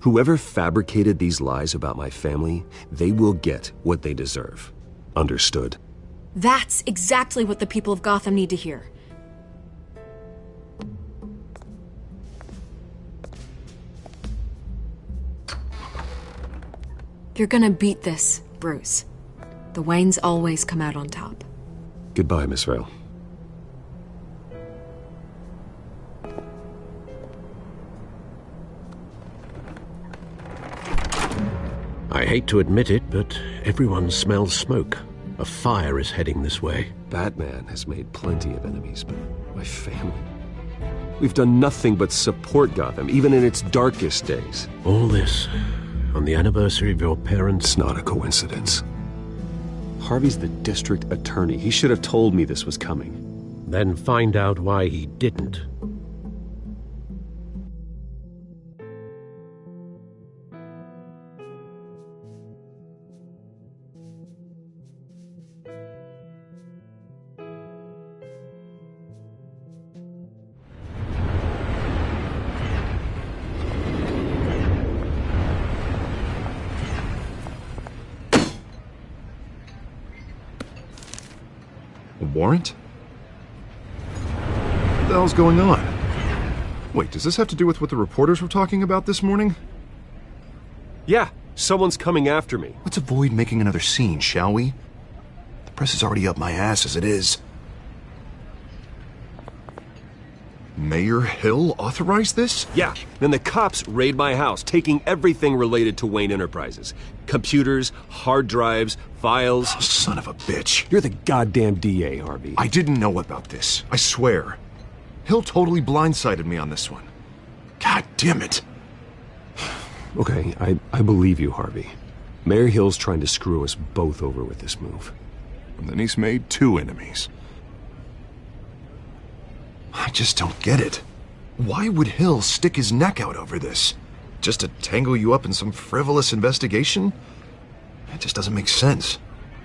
Whoever fabricated these lies about my family, they will get what they deserve. Understood? That's exactly what the people of Gotham need to hear. You're gonna beat this, Bruce. The Waynes always come out on top. Goodbye, Miss Vale. I hate to admit it, but everyone smells smoke. A fire is heading this way. Batman has made plenty of enemies, but my family... We've done nothing but support Gotham, even in its darkest days. All this on the anniversary of your parents'... It's not a coincidence. Harvey's the district attorney. He should have told me this was coming. Then find out why he didn't. Warrant? What the hell's going on? Wait, does this have to do with what the reporters were talking about this morning? Yeah, someone's coming after me. Let's avoid making another scene, shall we? The press is already up my ass as it is. Mayor Hill authorized this? Yeah, then the cops raid my house, taking everything related to Wayne Enterprises. Computers, hard drives, files. Oh, son of a bitch. You're the goddamn DA, Harvey. I didn't know about this. I swear. Hill totally blindsided me on this one. God damn it. Okay, I believe you, Harvey. Mayor Hill's trying to screw us both over with this move. And then he's made two enemies. I just don't get it. Why would Hill stick his neck out over this? Just to tangle you up in some frivolous investigation? It just doesn't make sense.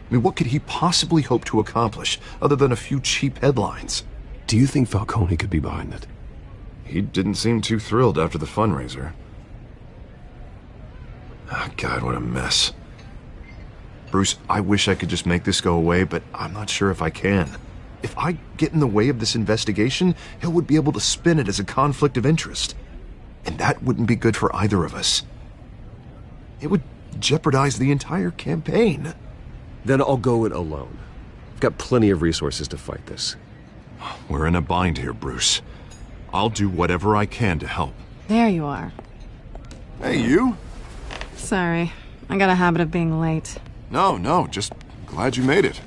I mean, what could he possibly hope to accomplish other than a few cheap headlines? Do you think Falcone could be behind it? He didn't seem too thrilled after the fundraiser. Oh, God, what a mess. Bruce, I wish I could just make this go away, but I'm not sure if I can. If I get in the way of this investigation, Hill would be able to spin it as a conflict of interest. And that wouldn't be good for either of us. It would jeopardize the entire campaign. Then I'll go it alone. I've got plenty of resources to fight this. We're in a bind here, Bruce. I'll do whatever I can to help. There you are. Hey, you? Sorry. I got a habit of being late. No, just glad you made it.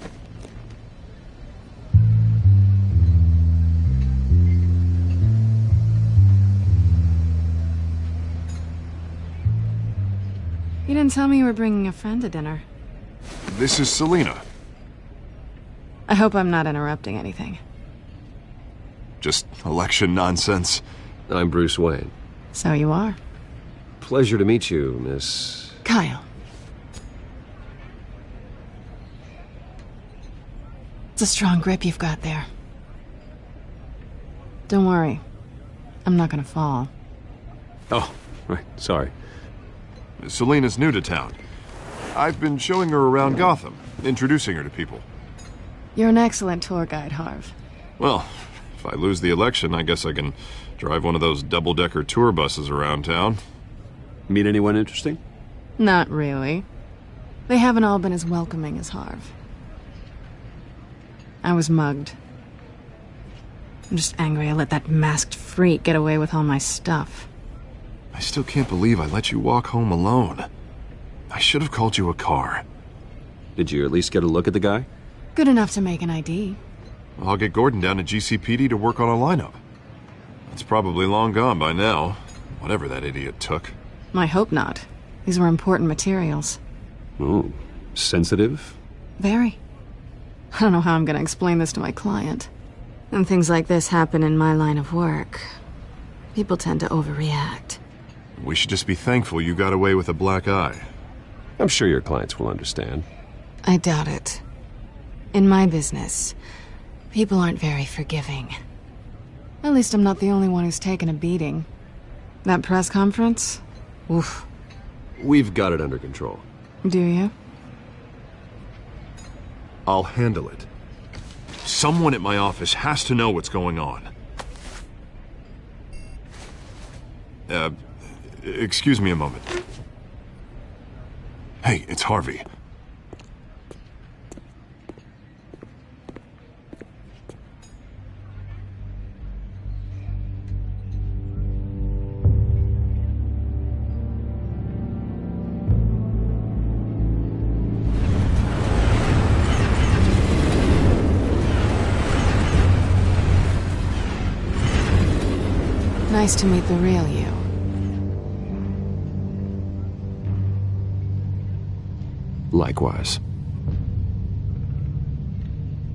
didn't tell me you were bringing a friend to dinner. This is Selina. I hope I'm not interrupting anything. Just election nonsense. I'm Bruce Wayne. So you are. Pleasure to meet you, Miss... Kyle. It's a strong grip you've got there. Don't worry. I'm not gonna fall. Oh, right. Sorry. Selina's new to town. I've been showing her around Gotham, introducing her to people. You're an excellent tour guide, Harv. Well, if I lose the election, I guess I can drive one of those double-decker tour buses around town. Meet anyone interesting? Not really. They haven't all been as welcoming as Harv. I was mugged. I'm just angry I let that masked freak get away with all my stuff. I still can't believe I let you walk home alone. I should have called you a car. Did you at least get a look at the guy? Good enough to make an ID. I'll get Gordon down to GCPD to work on a lineup. It's probably long gone by now, whatever that idiot took. I hope not. These were important materials. Ooh, sensitive? Very. I don't know how I'm gonna explain this to my client. When things like this happen in my line of work, people tend to overreact. We should just be thankful you got away with a black eye. I'm sure your clients will understand. I doubt it. In my business, people aren't very forgiving. At least I'm not the only one who's taken a beating. That press conference? Oof. We've got it under control. Do you? I'll handle it. Someone at my office has to know what's going on. Excuse me a moment. Hey, it's Harvey. Nice to meet the real you. Likewise.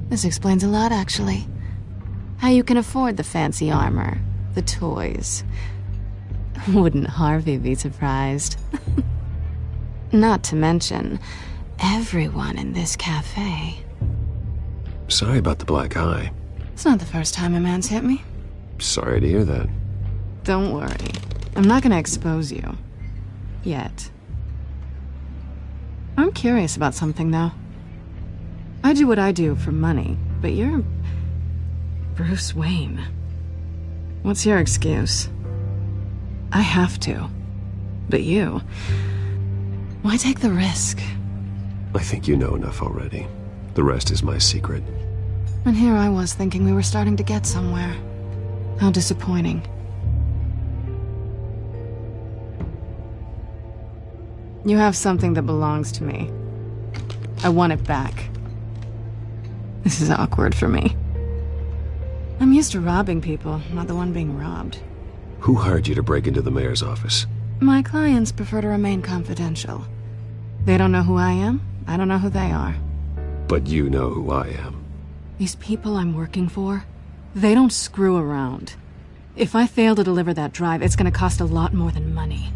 This explains a lot, actually. How you can afford the fancy armor, the toys. Wouldn't Harvey be surprised? Not to mention, everyone in this cafe. Sorry about the black eye. It's not the first time a man's hit me. Sorry to hear that. Don't worry. I'm not gonna expose you. Yet. I'm curious about something, though. I do what I do for money, but you're... Bruce Wayne. What's your excuse? I have to. But you... Why take the risk? I think you know enough already. The rest is my secret. And here I was thinking we were starting to get somewhere. How disappointing. You have something that belongs to me. I want it back. This is awkward for me. I'm used to robbing people, not the one being robbed. Who hired you to break into the mayor's office? My clients prefer to remain confidential. They don't know who I am, I don't know who they are. But you know who I am. These people I'm working for, they don't screw around. If I fail to deliver that drive, it's gonna cost a lot more than money.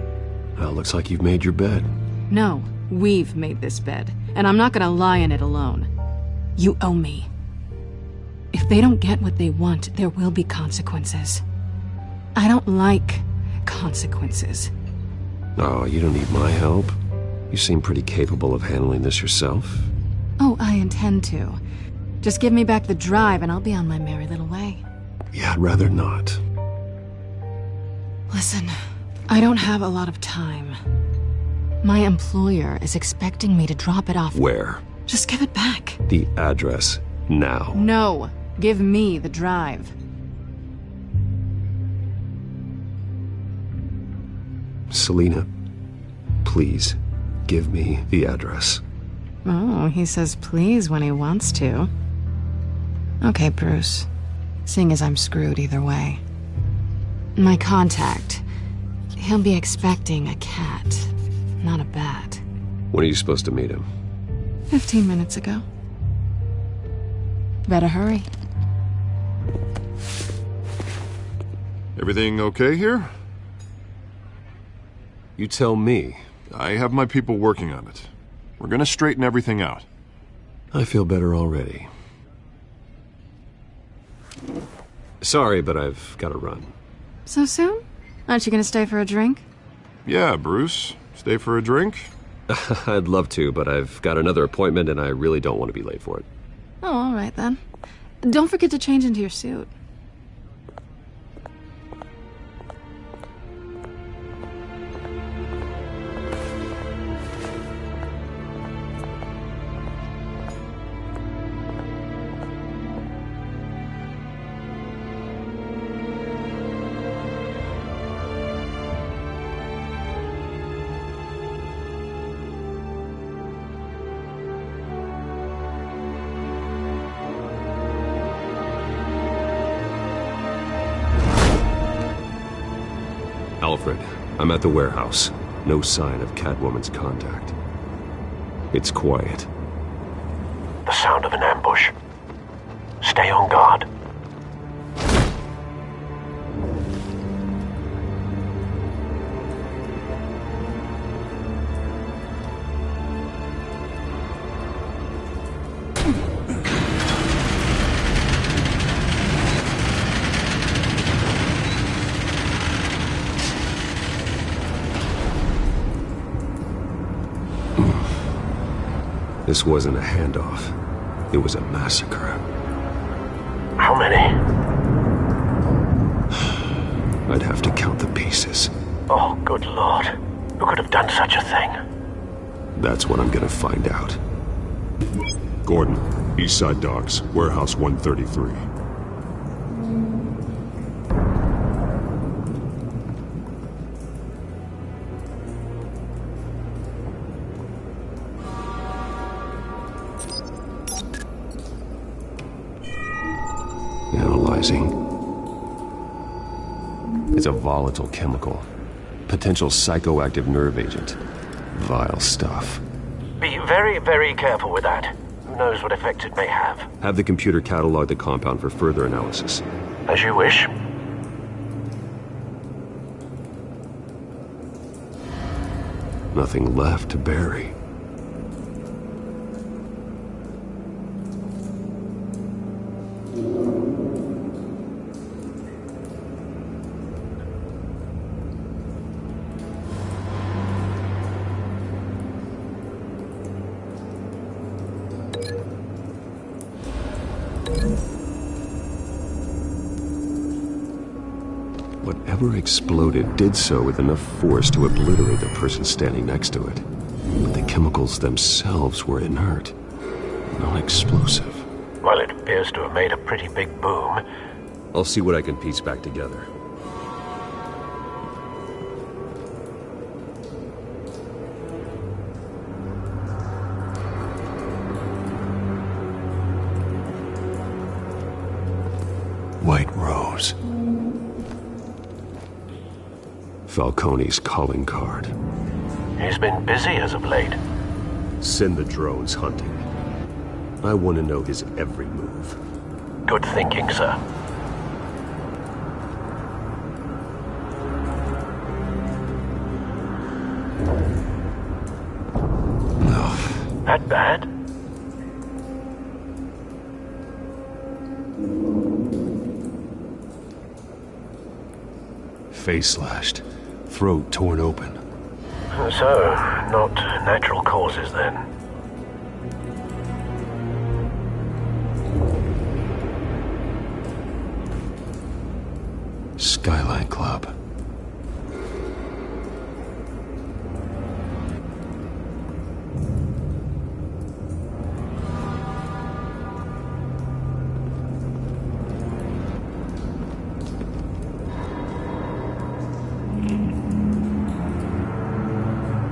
Well, looks like you've made your bed. No, we've made this bed, and I'm not gonna lie in it alone. You owe me. If they don't get what they want, there will be consequences. I don't like consequences. Oh, you don't need my help. You seem pretty capable of handling this yourself. Oh, I intend to. Just give me back the drive and I'll be on my merry little way. Yeah, I'd rather not. Listen, I don't have a lot of time. My employer is expecting me to drop it off. Where? Just give it back. The address, now. No, give me the drive. Selina, please, give me the address. Oh, he says please when he wants to. Okay, Bruce. Seeing as I'm screwed either way. My contact, he'll be expecting a cat, not a bat. When are you supposed to meet him? 15 minutes ago. Better hurry. Everything okay here? You tell me. I have my people working on it. We're gonna straighten everything out. I feel better already. Sorry, but I've got to run. So soon? Aren't you gonna stay for a drink? Yeah, Bruce. Stay for a drink? I'd love to, but I've got another appointment and I really don't want to be late for it. Oh, all right then. Don't forget to change into your suit. Alfred, I'm at the warehouse. No sign of Catwoman's contact. It's quiet. The sound of an ambush. Stay on guard. This wasn't a handoff. It was a massacre. How many? I'd have to count the pieces. Oh, good Lord. Who could have done such a thing? That's what I'm gonna find out. Gordon, Eastside Docks, Warehouse 133. Analyzing. It's a volatile chemical. Potential psychoactive nerve agent. Vile stuff. Be very, very careful with that. Who knows what effects it may have. Have the computer catalog the compound for further analysis. As you wish. Nothing left to bury. Whatever exploded did so with enough force to obliterate the person standing next to it. But the chemicals themselves were inert, not explosive. Well, it appears to have made a pretty big boom. I'll see what I can piece back together. White Rose. Falcone's calling card. He's been busy as of late. Send the drones hunting. I want to know his every move. Good thinking, sir. No. That bad? Face slashed. Throat torn open. So, not natural causes then. Skyline Club.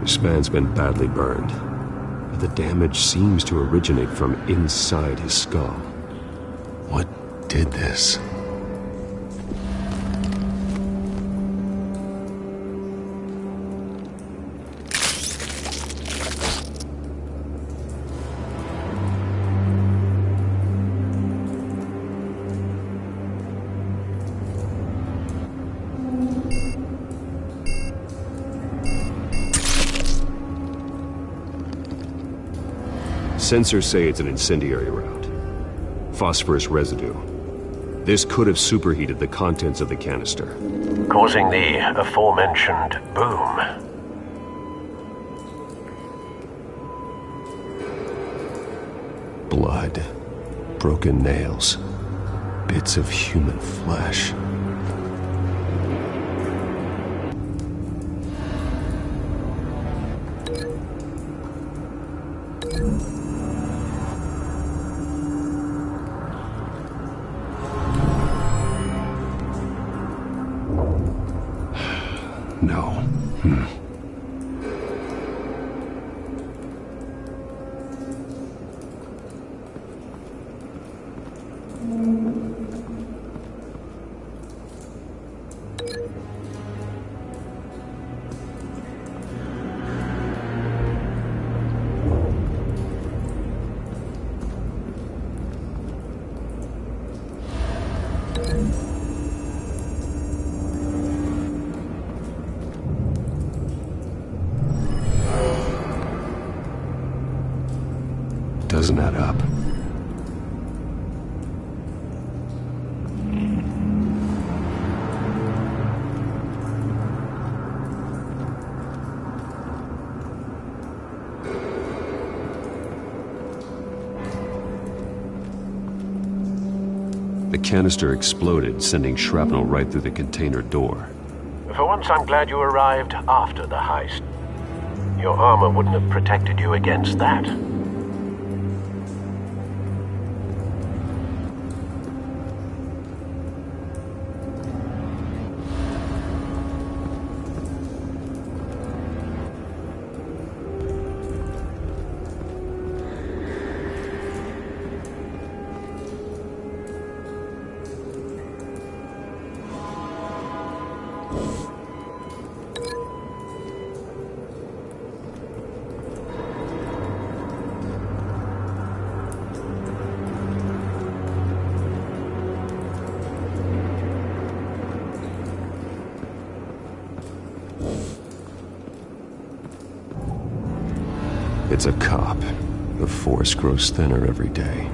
This man's been badly burned, but the damage seems to originate from inside his skull. What did this? Sensors say it's an incendiary route. Phosphorus residue. This could have superheated the contents of the canister, causing the aforementioned boom. Blood, broken nails, bits of human flesh. No. Doesn't add up. The canister exploded, sending shrapnel right through the container door. For once, I'm glad you arrived after the heist. Your armor wouldn't have protected you against that. It's a cop. The force grows thinner every day.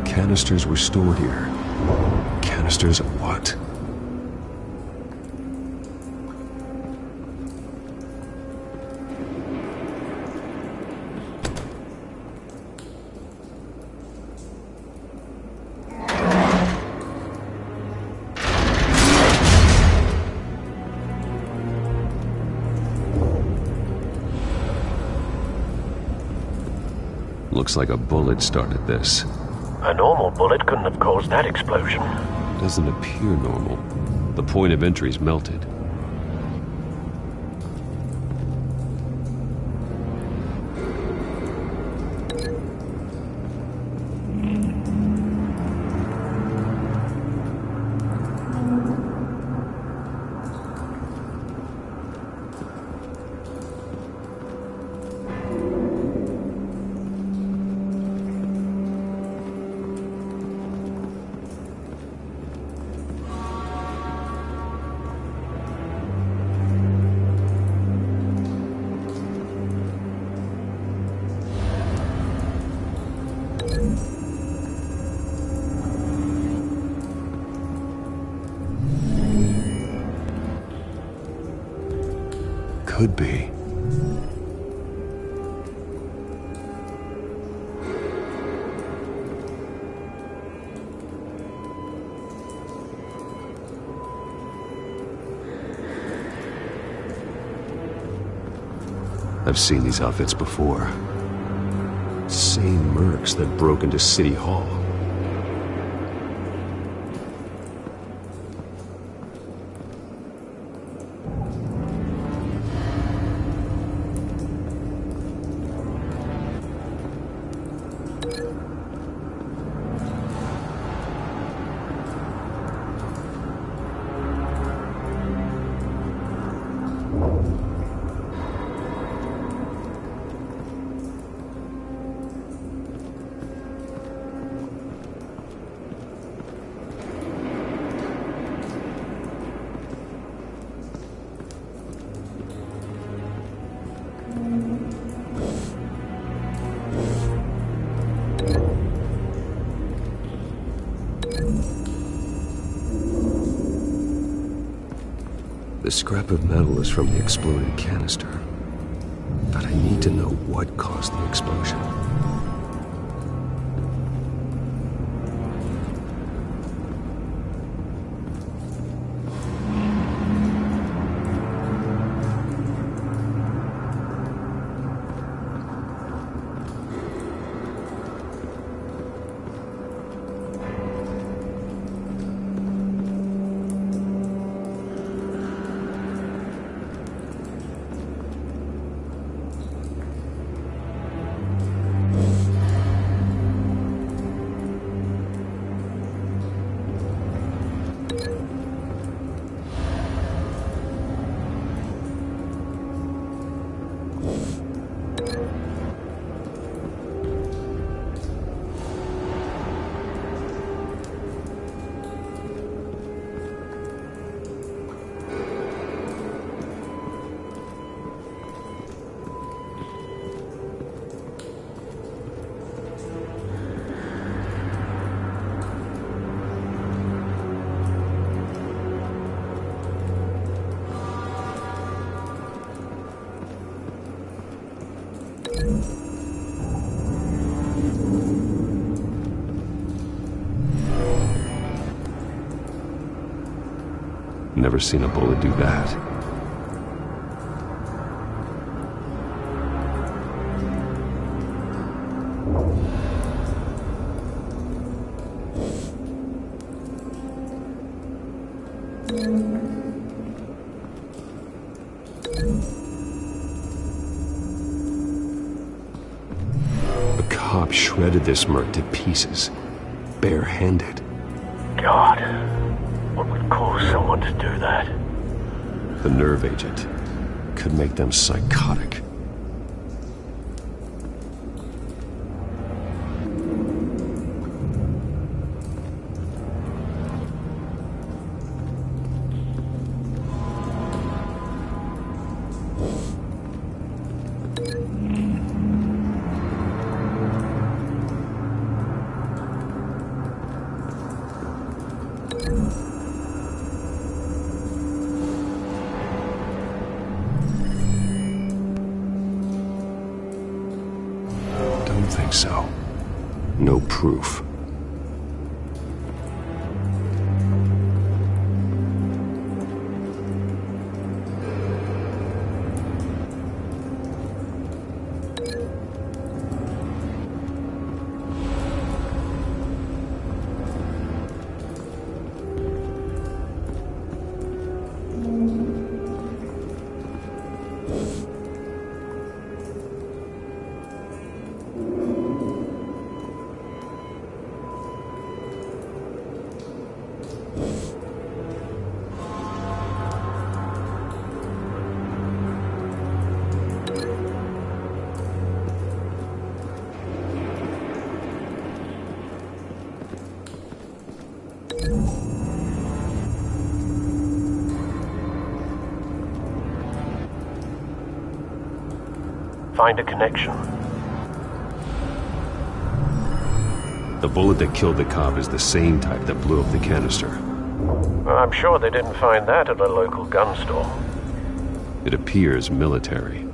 Canisters were stored here. Canisters of what? Looks like a bullet started this. A normal bullet couldn't have caused that explosion. Doesn't appear normal. The point of entry's melted. Could be. I've seen these outfits before. Same mercs that broke into City Hall. scrap of metal is from the exploded canister. But I need to know what caused the explosion. Never seen a bullet do that. A cop shredded this merc to pieces, barehanded. God, what would cause someone to do that? The nerve agent could make them psychotic. Think so. No proof. Find a connection. The bullet that killed the cop is the same type that blew up the canister. Well, I'm sure they didn't find that at a local gun store. It appears military.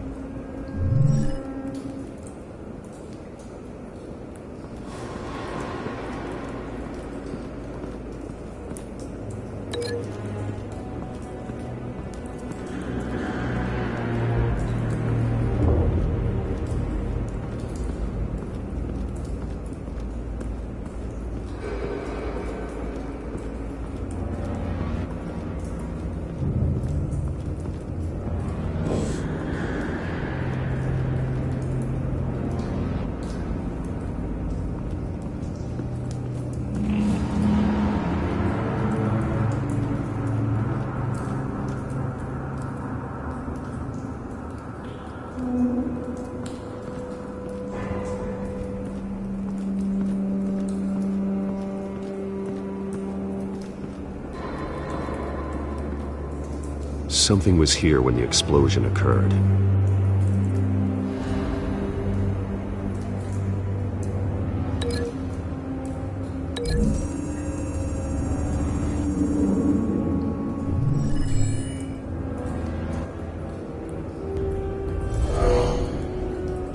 Something was here when the explosion occurred.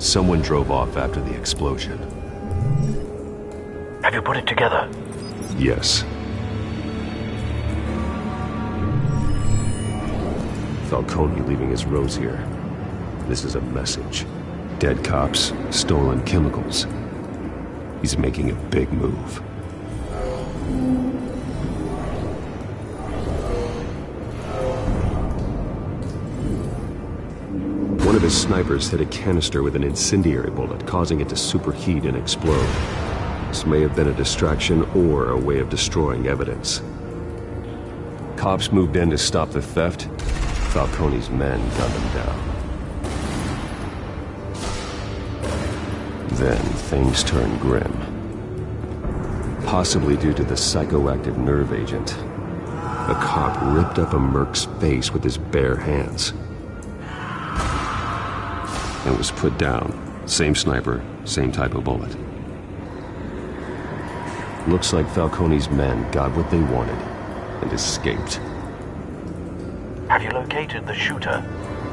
Someone drove off after the explosion. Have you put it together? Yes. Falcone leaving his rose here. This is a message. Dead cops, stolen chemicals. He's making a big move. One of his snipers hit a canister with an incendiary bullet, causing it to superheat and explode. This may have been a distraction or a way of destroying evidence. Cops moved in to stop the theft. Falcone's men gunned them down. Then things turned grim. Possibly due to the psychoactive nerve agent. A cop ripped up a merc's face with his bare hands. And was put down. Same sniper, same type of bullet. Looks like Falcone's men got what they wanted and escaped. Have you located the shooter?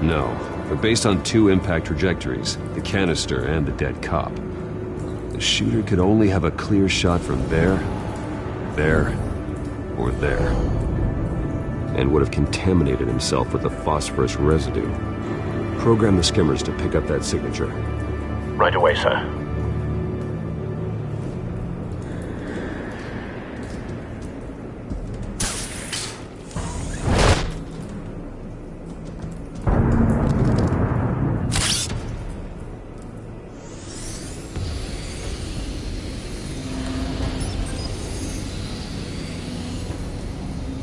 No, but based on 2 impact trajectories, the canister and the dead cop, the shooter could only have a clear shot from there, or there, and would have contaminated himself with the phosphorus residue. Program the skimmers to pick up that signature. Right away, sir.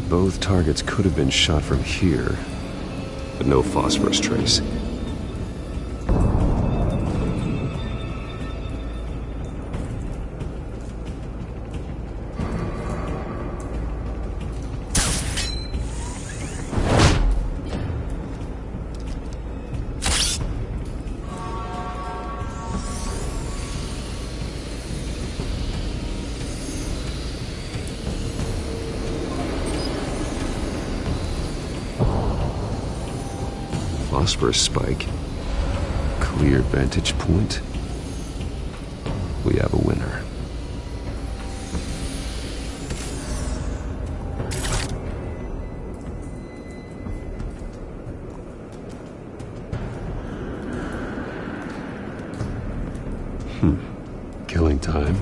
Both targets could have been shot from here, but no phosphorus trace. Phosphorus spike. Clear vantage point. We have a winner. Killing time.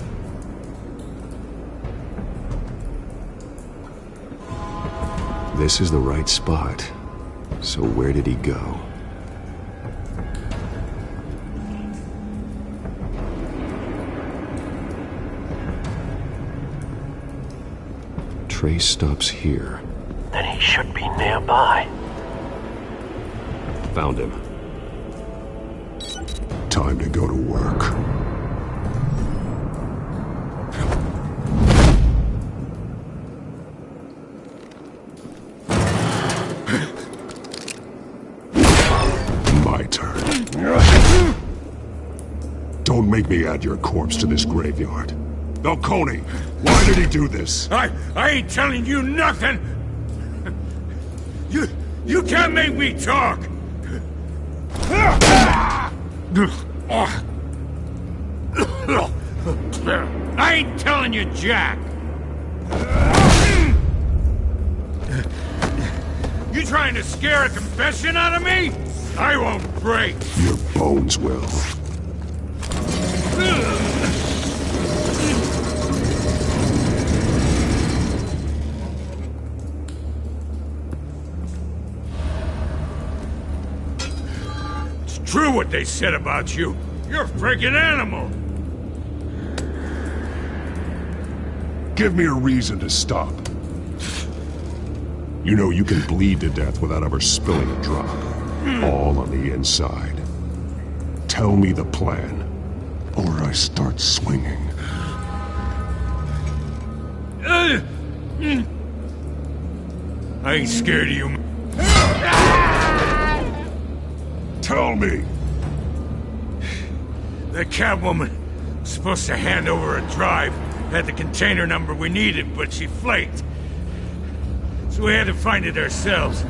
This is the right spot. So where did he go? Trace stops here. Then he should be nearby. Found him. Time to go to work. My turn. Don't make me add your corpse to this graveyard. Falcone, why did he do this? I ain't telling you nothing! You can't make me talk! I ain't telling you jack! You trying to scare a confession out of me? I won't break! Your bones will. True what they said about you. You're a freaking animal. Give me a reason to stop. You know you can bleed to death without ever spilling a drop. All on the inside. Tell me the plan, or I start swinging. I ain't scared of you. Tell me! That Catwoman was supposed to hand over a drive, had the container number we needed, but she flaked. So we had to find it ourselves.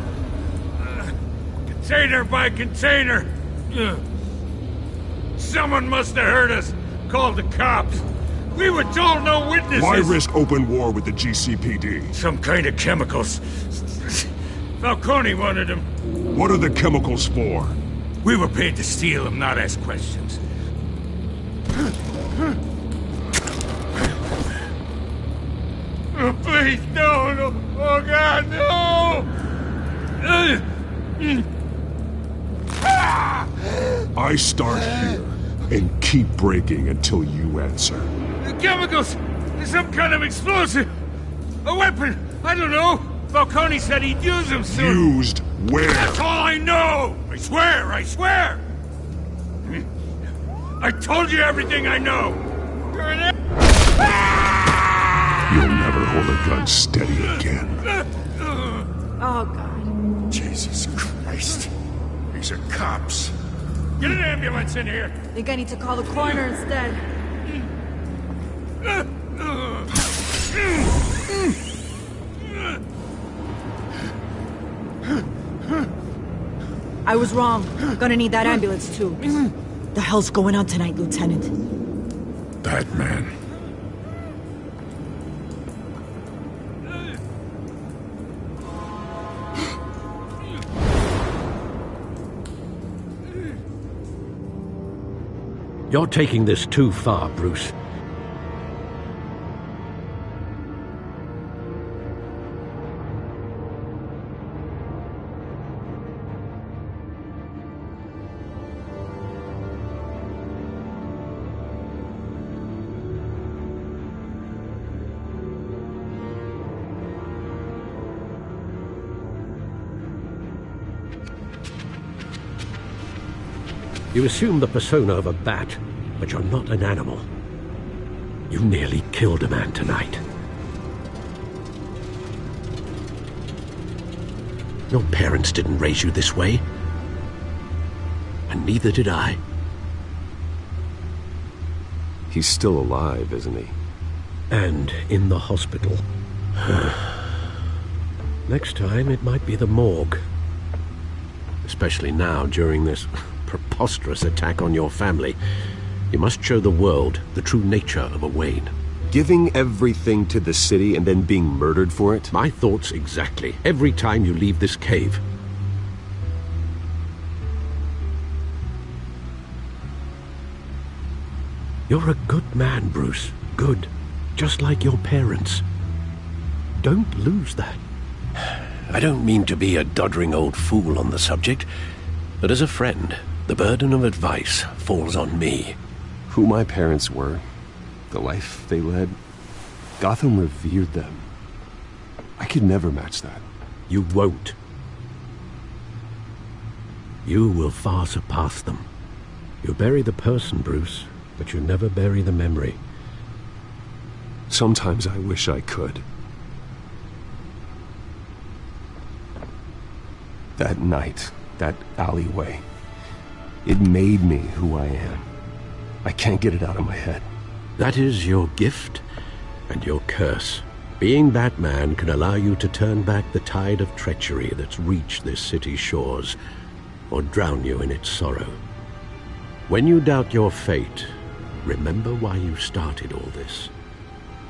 Container by container. Someone must have heard us. Called the cops. We were told no witnesses. Why risk open war with the GCPD? Some kind of chemicals. Falcone wanted them. What are the chemicals for? We were paid to steal them, not ask questions. Oh, please, no. Oh, God, no! I start here and keep breaking until you answer. The chemicals! Some kind of explosive! A weapon! I don't know! Falcone said he'd use them soon! Used where? That's all I know! I swear! I told you everything I know! You're an You'll never hold a gun steady again. Oh, God. Jesus Christ. These are cops. Get an ambulance in here! I think I need to call the coroner instead. I was wrong. Gonna need that ambulance, too. The hell's going on tonight, Lieutenant? That man. You're taking this too far, Bruce. You assume the persona of a bat, but you're not an animal. You nearly killed a man tonight. Your parents didn't raise you this way. And neither did I. He's still alive, isn't he? And in the hospital. Next time, it might be the morgue. Especially now, during this preposterous attack on your family. You must show the world the true nature of a Wayne. Giving everything to the city and then being murdered for it? My thoughts exactly. Every time you leave this cave. You're a good man, Bruce. Good. Just like your parents. Don't lose that. I don't mean to be a doddering old fool on the subject, but as a friend, the burden of advice falls on me. Who my parents were, the life they led, Gotham revered them. I could never match that. You won't. You will far surpass them. You bury the person, Bruce, but you never bury the memory. Sometimes I wish I could. That night, that alleyway, it made me who I am. I can't get it out of my head. That is your gift and your curse. Being Batman can allow you to turn back the tide of treachery that's reached this city's shores, or drown you in its sorrow. When you doubt your fate, remember why you started all this.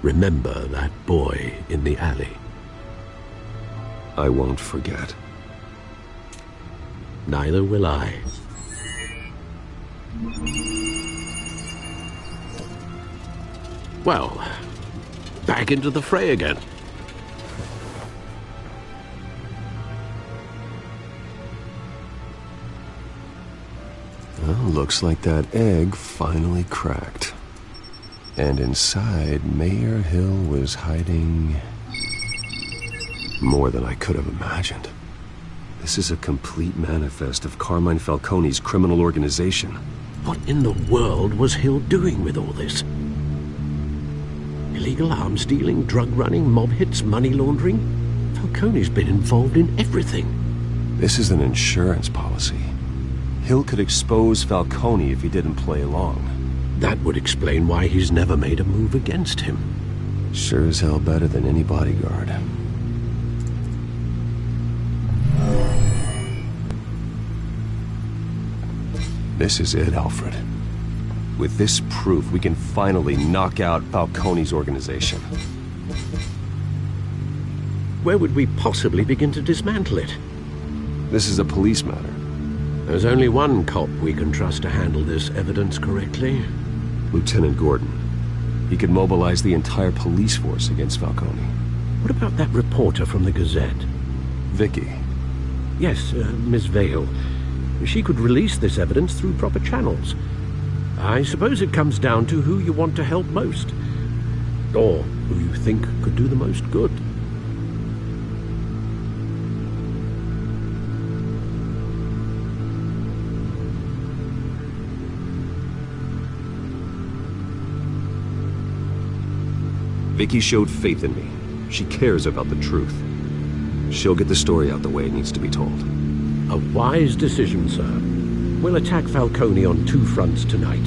Remember that boy in the alley. I won't forget. Neither will I. Well, back into the fray again. Well, looks like that egg finally cracked. And inside, Mayor Hill was hiding more than I could have imagined. This is a complete manifest of Carmine Falcone's criminal organization. What in the world was Hill doing with all this? Illegal arms dealing, drug running, mob hits, money laundering? Falcone's been involved in everything. This is an insurance policy. Hill could expose Falcone if he didn't play along. That would explain why he's never made a move against him. Sure as hell better than any bodyguard. This is it, Alfred. With this proof, we can finally knock out Falcone's organization. Where would we possibly begin to dismantle it? This is a police matter. There's only one cop we can trust to handle this evidence correctly. Lieutenant Gordon. He could mobilize the entire police force against Falcone. What about that reporter from the Gazette? Vicky. Yes, Miss Vale. She could release this evidence through proper channels. I suppose it comes down to who you want to help most. Or who you think could do the most good. Vicky showed faith in me. She cares about the truth. She'll get the story out the way it needs to be told. A wise decision, sir. We'll attack Falcone on two fronts tonight.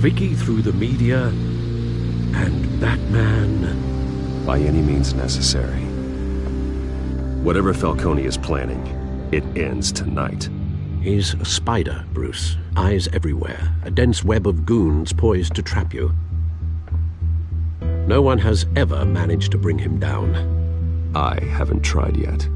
Vicky through the media, and Batman... by any means necessary. Whatever Falcone is planning, it ends tonight. He's a spider, Bruce. Eyes everywhere. A dense web of goons poised to trap you. No one has ever managed to bring him down. I haven't tried yet.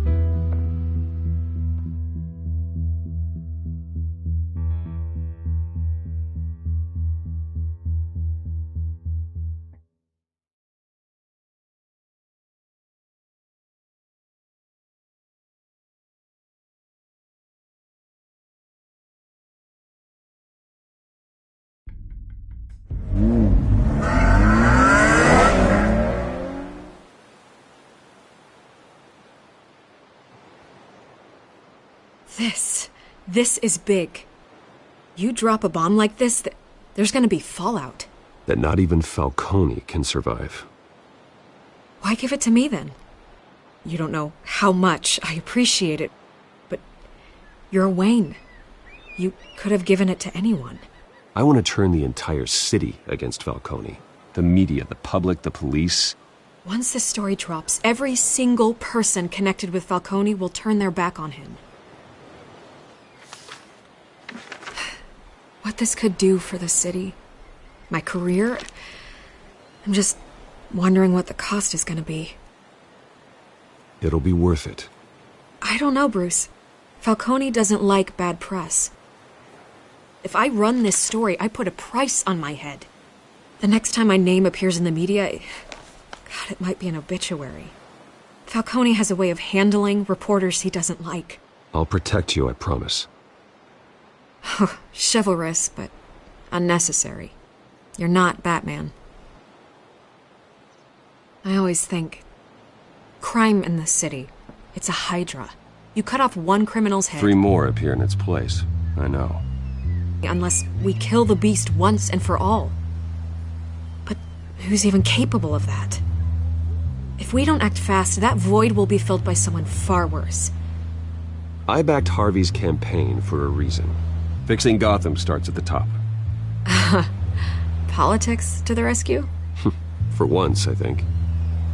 This is big. You drop a bomb like this, there's gonna be fallout. That not even Falcone can survive. Why give it to me then? You don't know how much I appreciate it, but you're Wayne. You could have given it to anyone. I want to turn the entire city against Falcone. The media, the public, the police. Once this story drops, every single person connected with Falcone will turn their back on him. What this could do for the city, my career, I'm just wondering what the cost is going to be. It'll be worth it. I don't know, Bruce. Falcone doesn't like bad press. If I run this story, I put a price on my head. The next time my name appears in the media, God, it might be an obituary. Falcone has a way of handling reporters he doesn't like. I'll protect you, I promise. Chivalrous, but unnecessary. You're not Batman. I always think, crime in this city, it's a hydra. You cut off one criminal's head... 3 more appear in its place. I know. Unless we kill the beast once and for all. But who's even capable of that? If we don't act fast, that void will be filled by someone far worse. I backed Harvey's campaign for a reason. Fixing Gotham starts at the top. Politics to the rescue? For once, I think.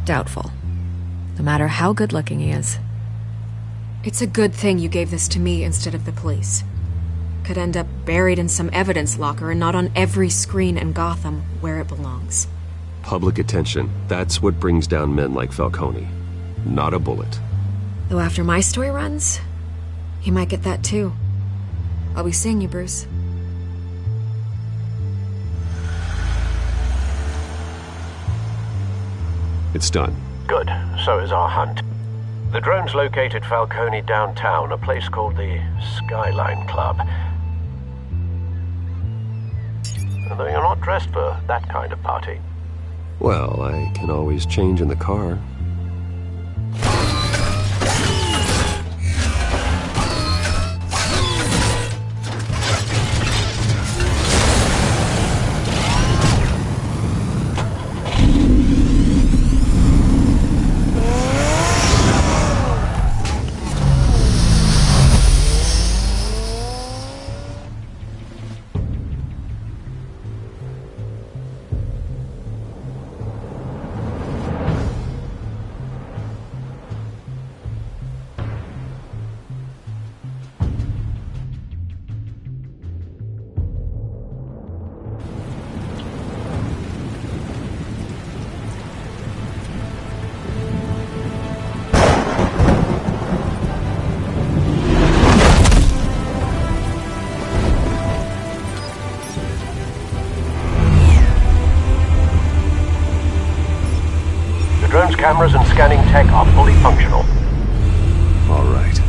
Doubtful. No matter how good-looking he is. It's a good thing you gave this to me instead of the police. Could end up buried in some evidence locker and not on every screen in Gotham where it belongs. Public attention. That's what brings down men like Falcone. Not a bullet. Though after my story runs, he might get that too. I'll be seeing you, Bruce. It's done. Good. So is our hunt. The drones located Falcone downtown, a place called the Skyline Club. Although you're not dressed for that kind of party. Well, I can always change in the car. Surveillance cameras and scanning tech are fully functional. All right.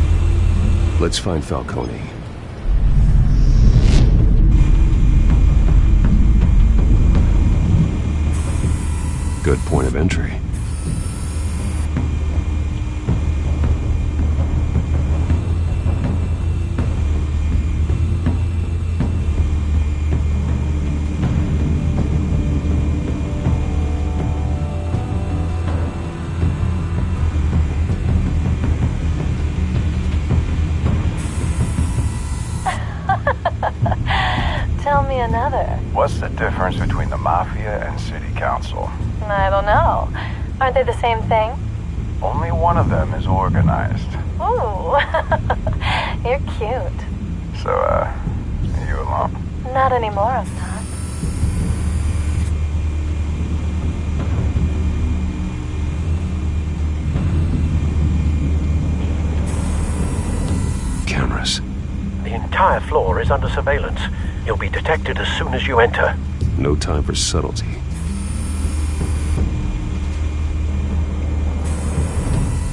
Let's find Falcone. Good point of entry. Tell me another. What's the difference between the Mafia and City Council? I don't know. Aren't they the same thing? Only one of them is organized. Ooh. You're cute. So, you alone? Not anymore, I'm not. Cameras. The entire floor is under surveillance. You'll be detected as soon as you enter. No time for subtlety.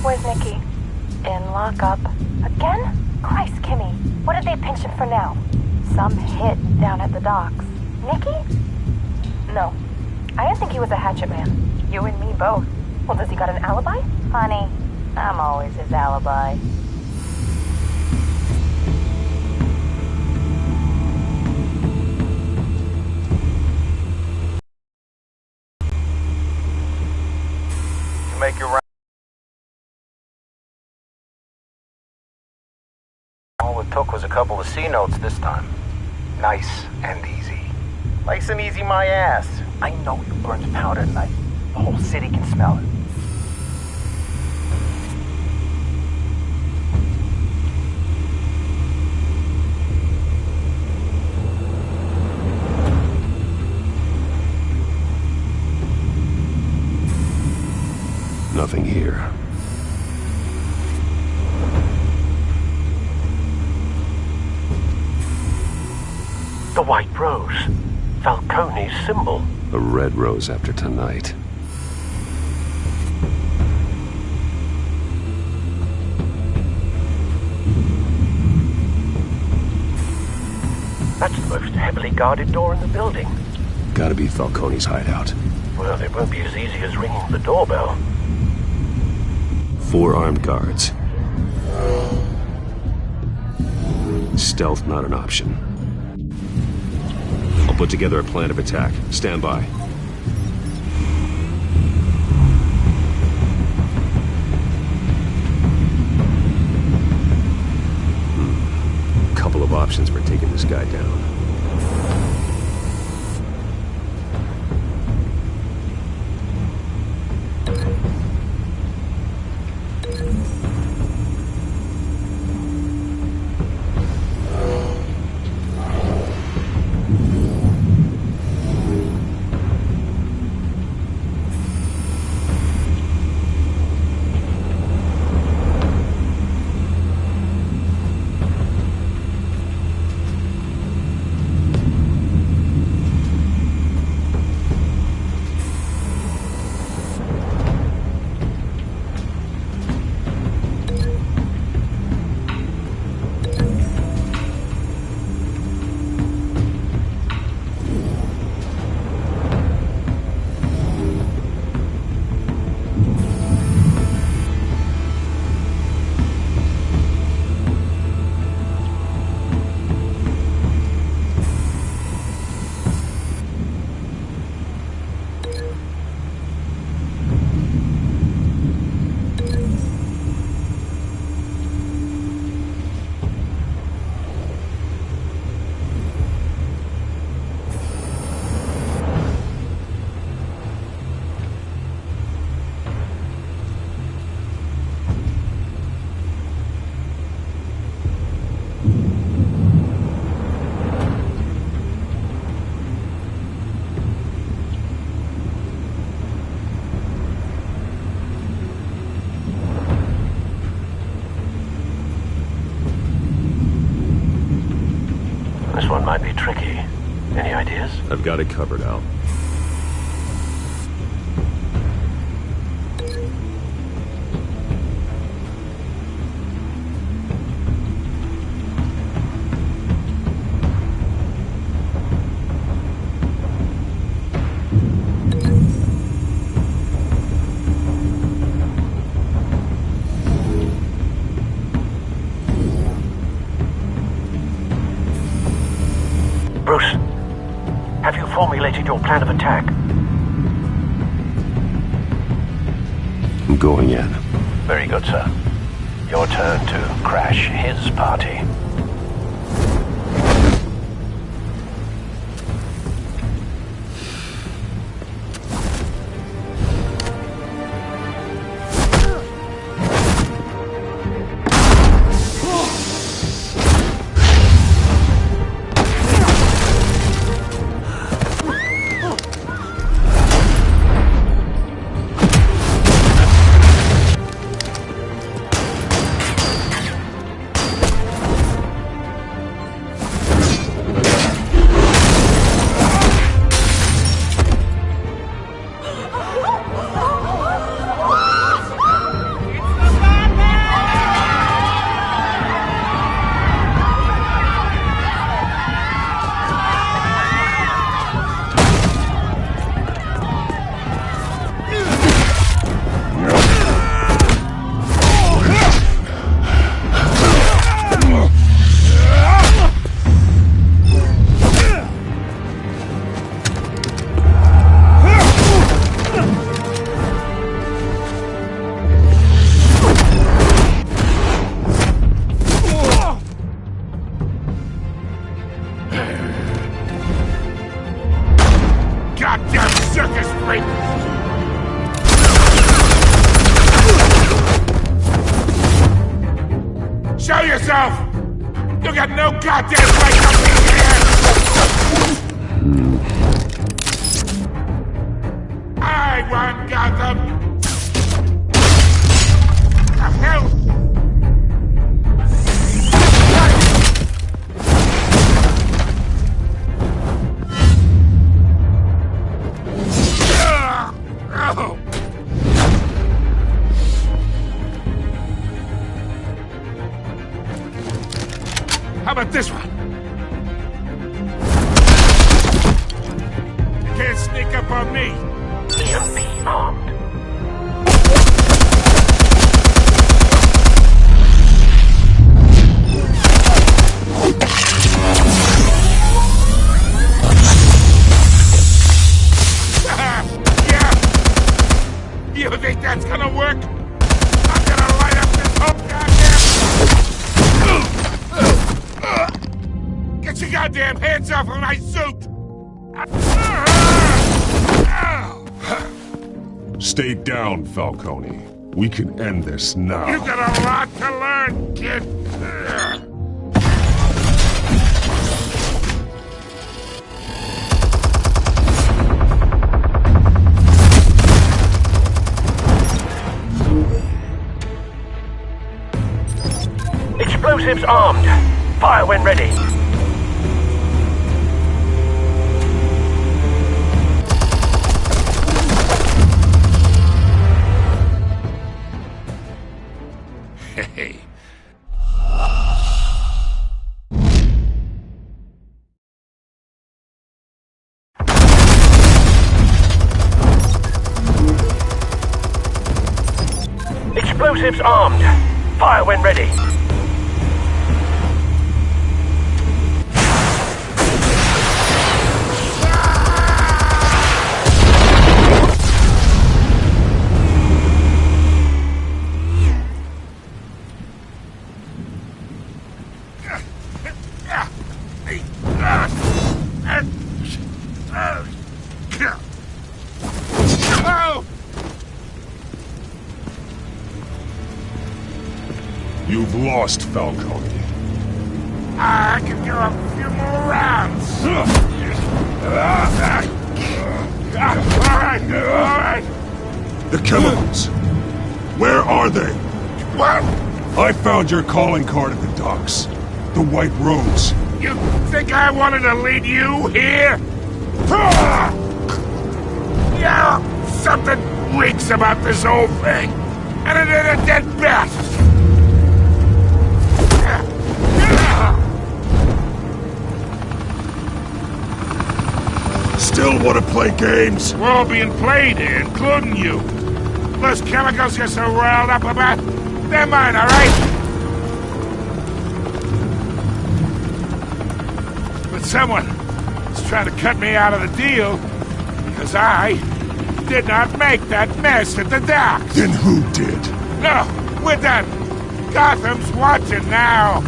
Where's Nikki? In lockup. Again? Christ, Kimmy. What did they pinch him for now? Some hit down at the docks. Nikki? No. I didn't think he was a hatchet man. You and me both. Well, does he got an alibi? Honey, I'm always his alibi. Make your round. All it took was a couple of C notes this time. Nice and easy. Nice and easy my ass. I know you burned powder tonight. The whole city can smell it. Nothing here. The white rose. Falcone's symbol. A red rose after tonight. That's the most heavily guarded door in the building. Gotta be Falcone's hideout. Well, it won't be as easy as ringing the doorbell. 4 armed guards. Stealth not an option. I'll put together a plan of attack. Stand by. Couple of options for taking this guy down. This one might be tricky. Any ideas? I've got it covered, Al. Bruce, have you formulated your plan of attack? I'm going in. Very good, sir. Your turn to crash his party. Show yourself! You got no goddamn right to be here! I want Gotham! The hell? How about this one? You can't sneak up on me. EMP armed. Yeah! You think that's gonna work? I'm gonna light up this whole goddamn... Get your goddamn hands off of my suit! Stay down, Falcone. We can end this now. You got a lot to learn, kid. Explosives armed. Fire when ready. Hey. Explosives armed. Fire when ready. You've lost, Falcone. I can go a few more rounds. All right. The chemicals. Where are they? What? I found your calling card at the docks. The White Rose. You think I wanted to lead you here? Yeah, something reeks about this whole thing. And it ain't a dead bat. Still want to play games? We're all being played here, including you. Those chemicals you're so riled up about, they're mine, all right? But Someone is trying to cut me out of the deal because I did not make that mess at the docks. Then who did? No, we're done. Gotham's watching now.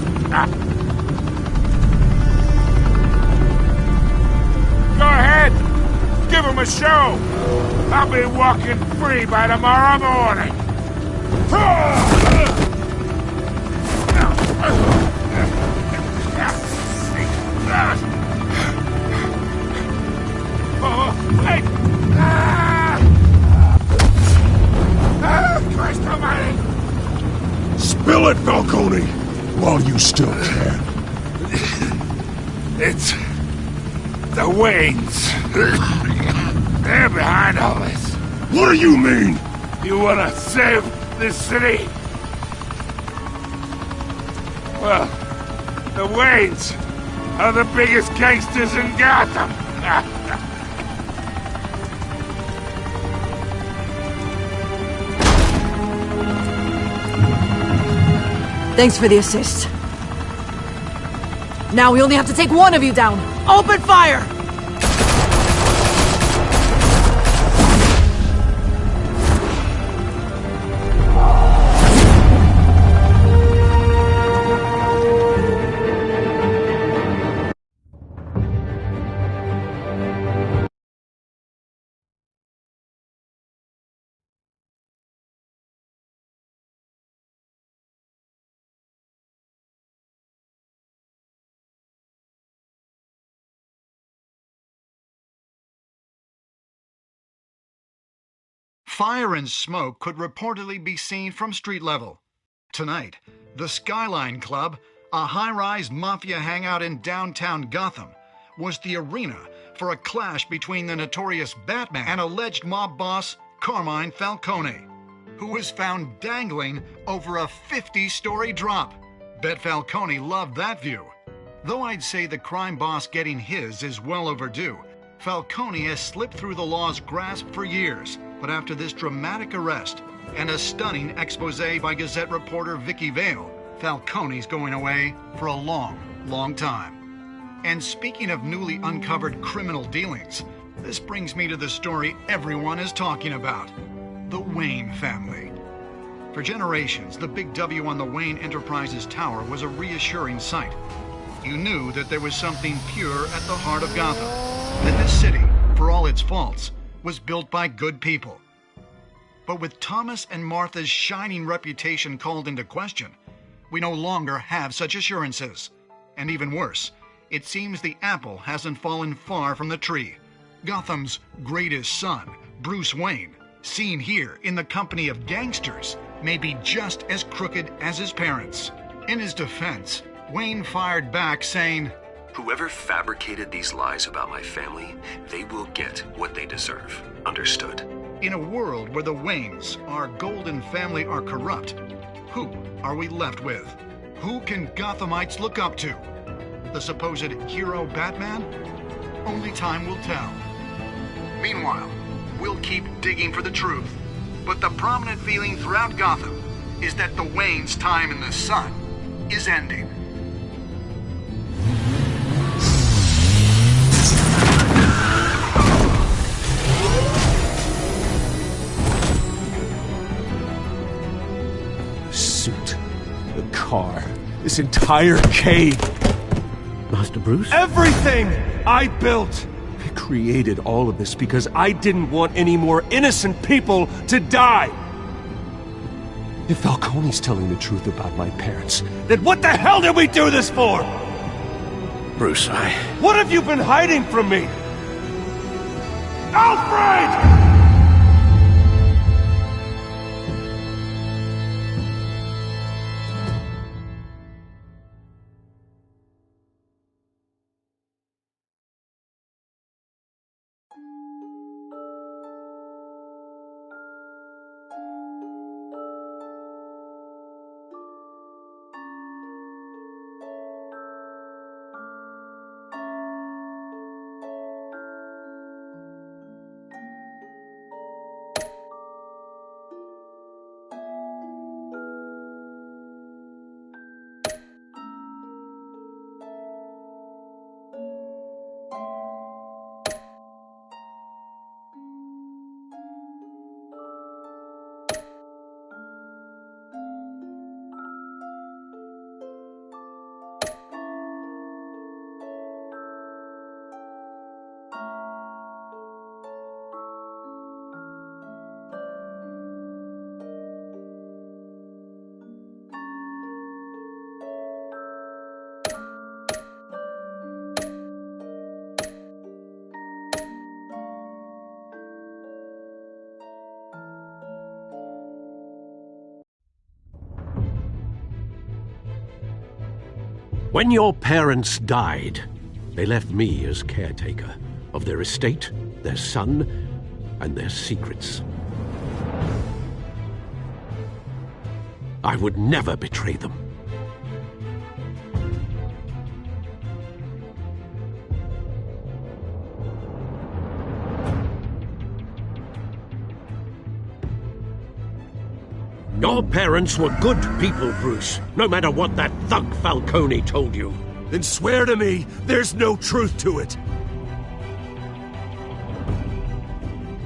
Go ahead. Give him a show. I'll be walking free by tomorrow morning. Hey! Christ almighty! Spill it, Falcone, while you still can. It's the Waynes. They're behind all this. What do you mean? You wanna save this city? Well, the Waynes are the biggest gangsters in Gotham. Thanks for the assist. Now we only have to take one of you down. Open fire! Fire and smoke could reportedly be seen from street level. Tonight, the Skyline Club, a high-rise mafia hangout in downtown Gotham, was the arena for a clash between the notorious Batman and alleged mob boss Carmine Falcone, who was found dangling over a 50-story drop. Bet Falcone loved that view. Though I'd say the crime boss getting his is well overdue, Falcone has slipped through the law's grasp for years. But after this dramatic arrest and a stunning expose by Gazette reporter Vicky Vale, Falcone's going away for a long, long time. And speaking of newly uncovered criminal dealings, this brings me to the story everyone is talking about: the Wayne family. For generations, the big W on the Wayne Enterprises Tower was a reassuring sight. You knew that there was something pure at the heart of Gotham, that this city, for all its faults, was built by good people. But with Thomas and Martha's shining reputation called into question, we no longer have such assurances. And even worse, it seems the apple hasn't fallen far from the tree. Gotham's greatest son, Bruce Wayne, seen here in the company of gangsters, may be just as crooked as his parents. In his defense, Wayne fired back saying, "Whoever fabricated these lies about my family, they will get what they deserve. Understood?" In a world where the Waynes, our golden family, are corrupt, who are we left with? Who can Gothamites look up to? The supposed hero Batman? Only time will tell. Meanwhile, we'll keep digging for the truth. But the prominent feeling throughout Gotham is that the Waynes' time in the sun is ending. Suit, the car, this entire cave. Master Bruce? Everything I built! I created all of this because I didn't want any more innocent people to die! If Falcone's telling the truth about my parents, then what the hell did we do this for? Bruce, What have you been hiding from me? Alfred! When your parents died, they left me as caretaker of their estate, their son, and their secrets. I would never betray them. Your parents were good people, Bruce, no matter what that thug Falcone told you. Then swear to me there's no truth to it.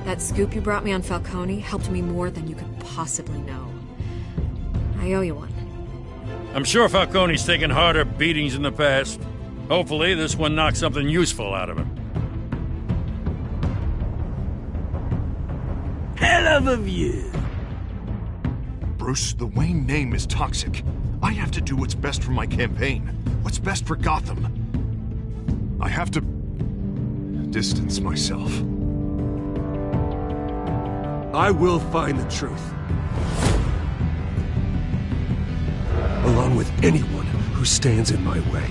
That scoop you brought me on Falcone helped me more than you could possibly know. I owe you one. I'm sure Falcone's taken harder beatings in the past. Hopefully this one knocks something useful out of him. Hell of a view. Bruce, the Wayne name is toxic. I have to do what's best for my campaign. What's best for Gotham. I have to distance myself. I will find the truth. Along with anyone who stands in my way.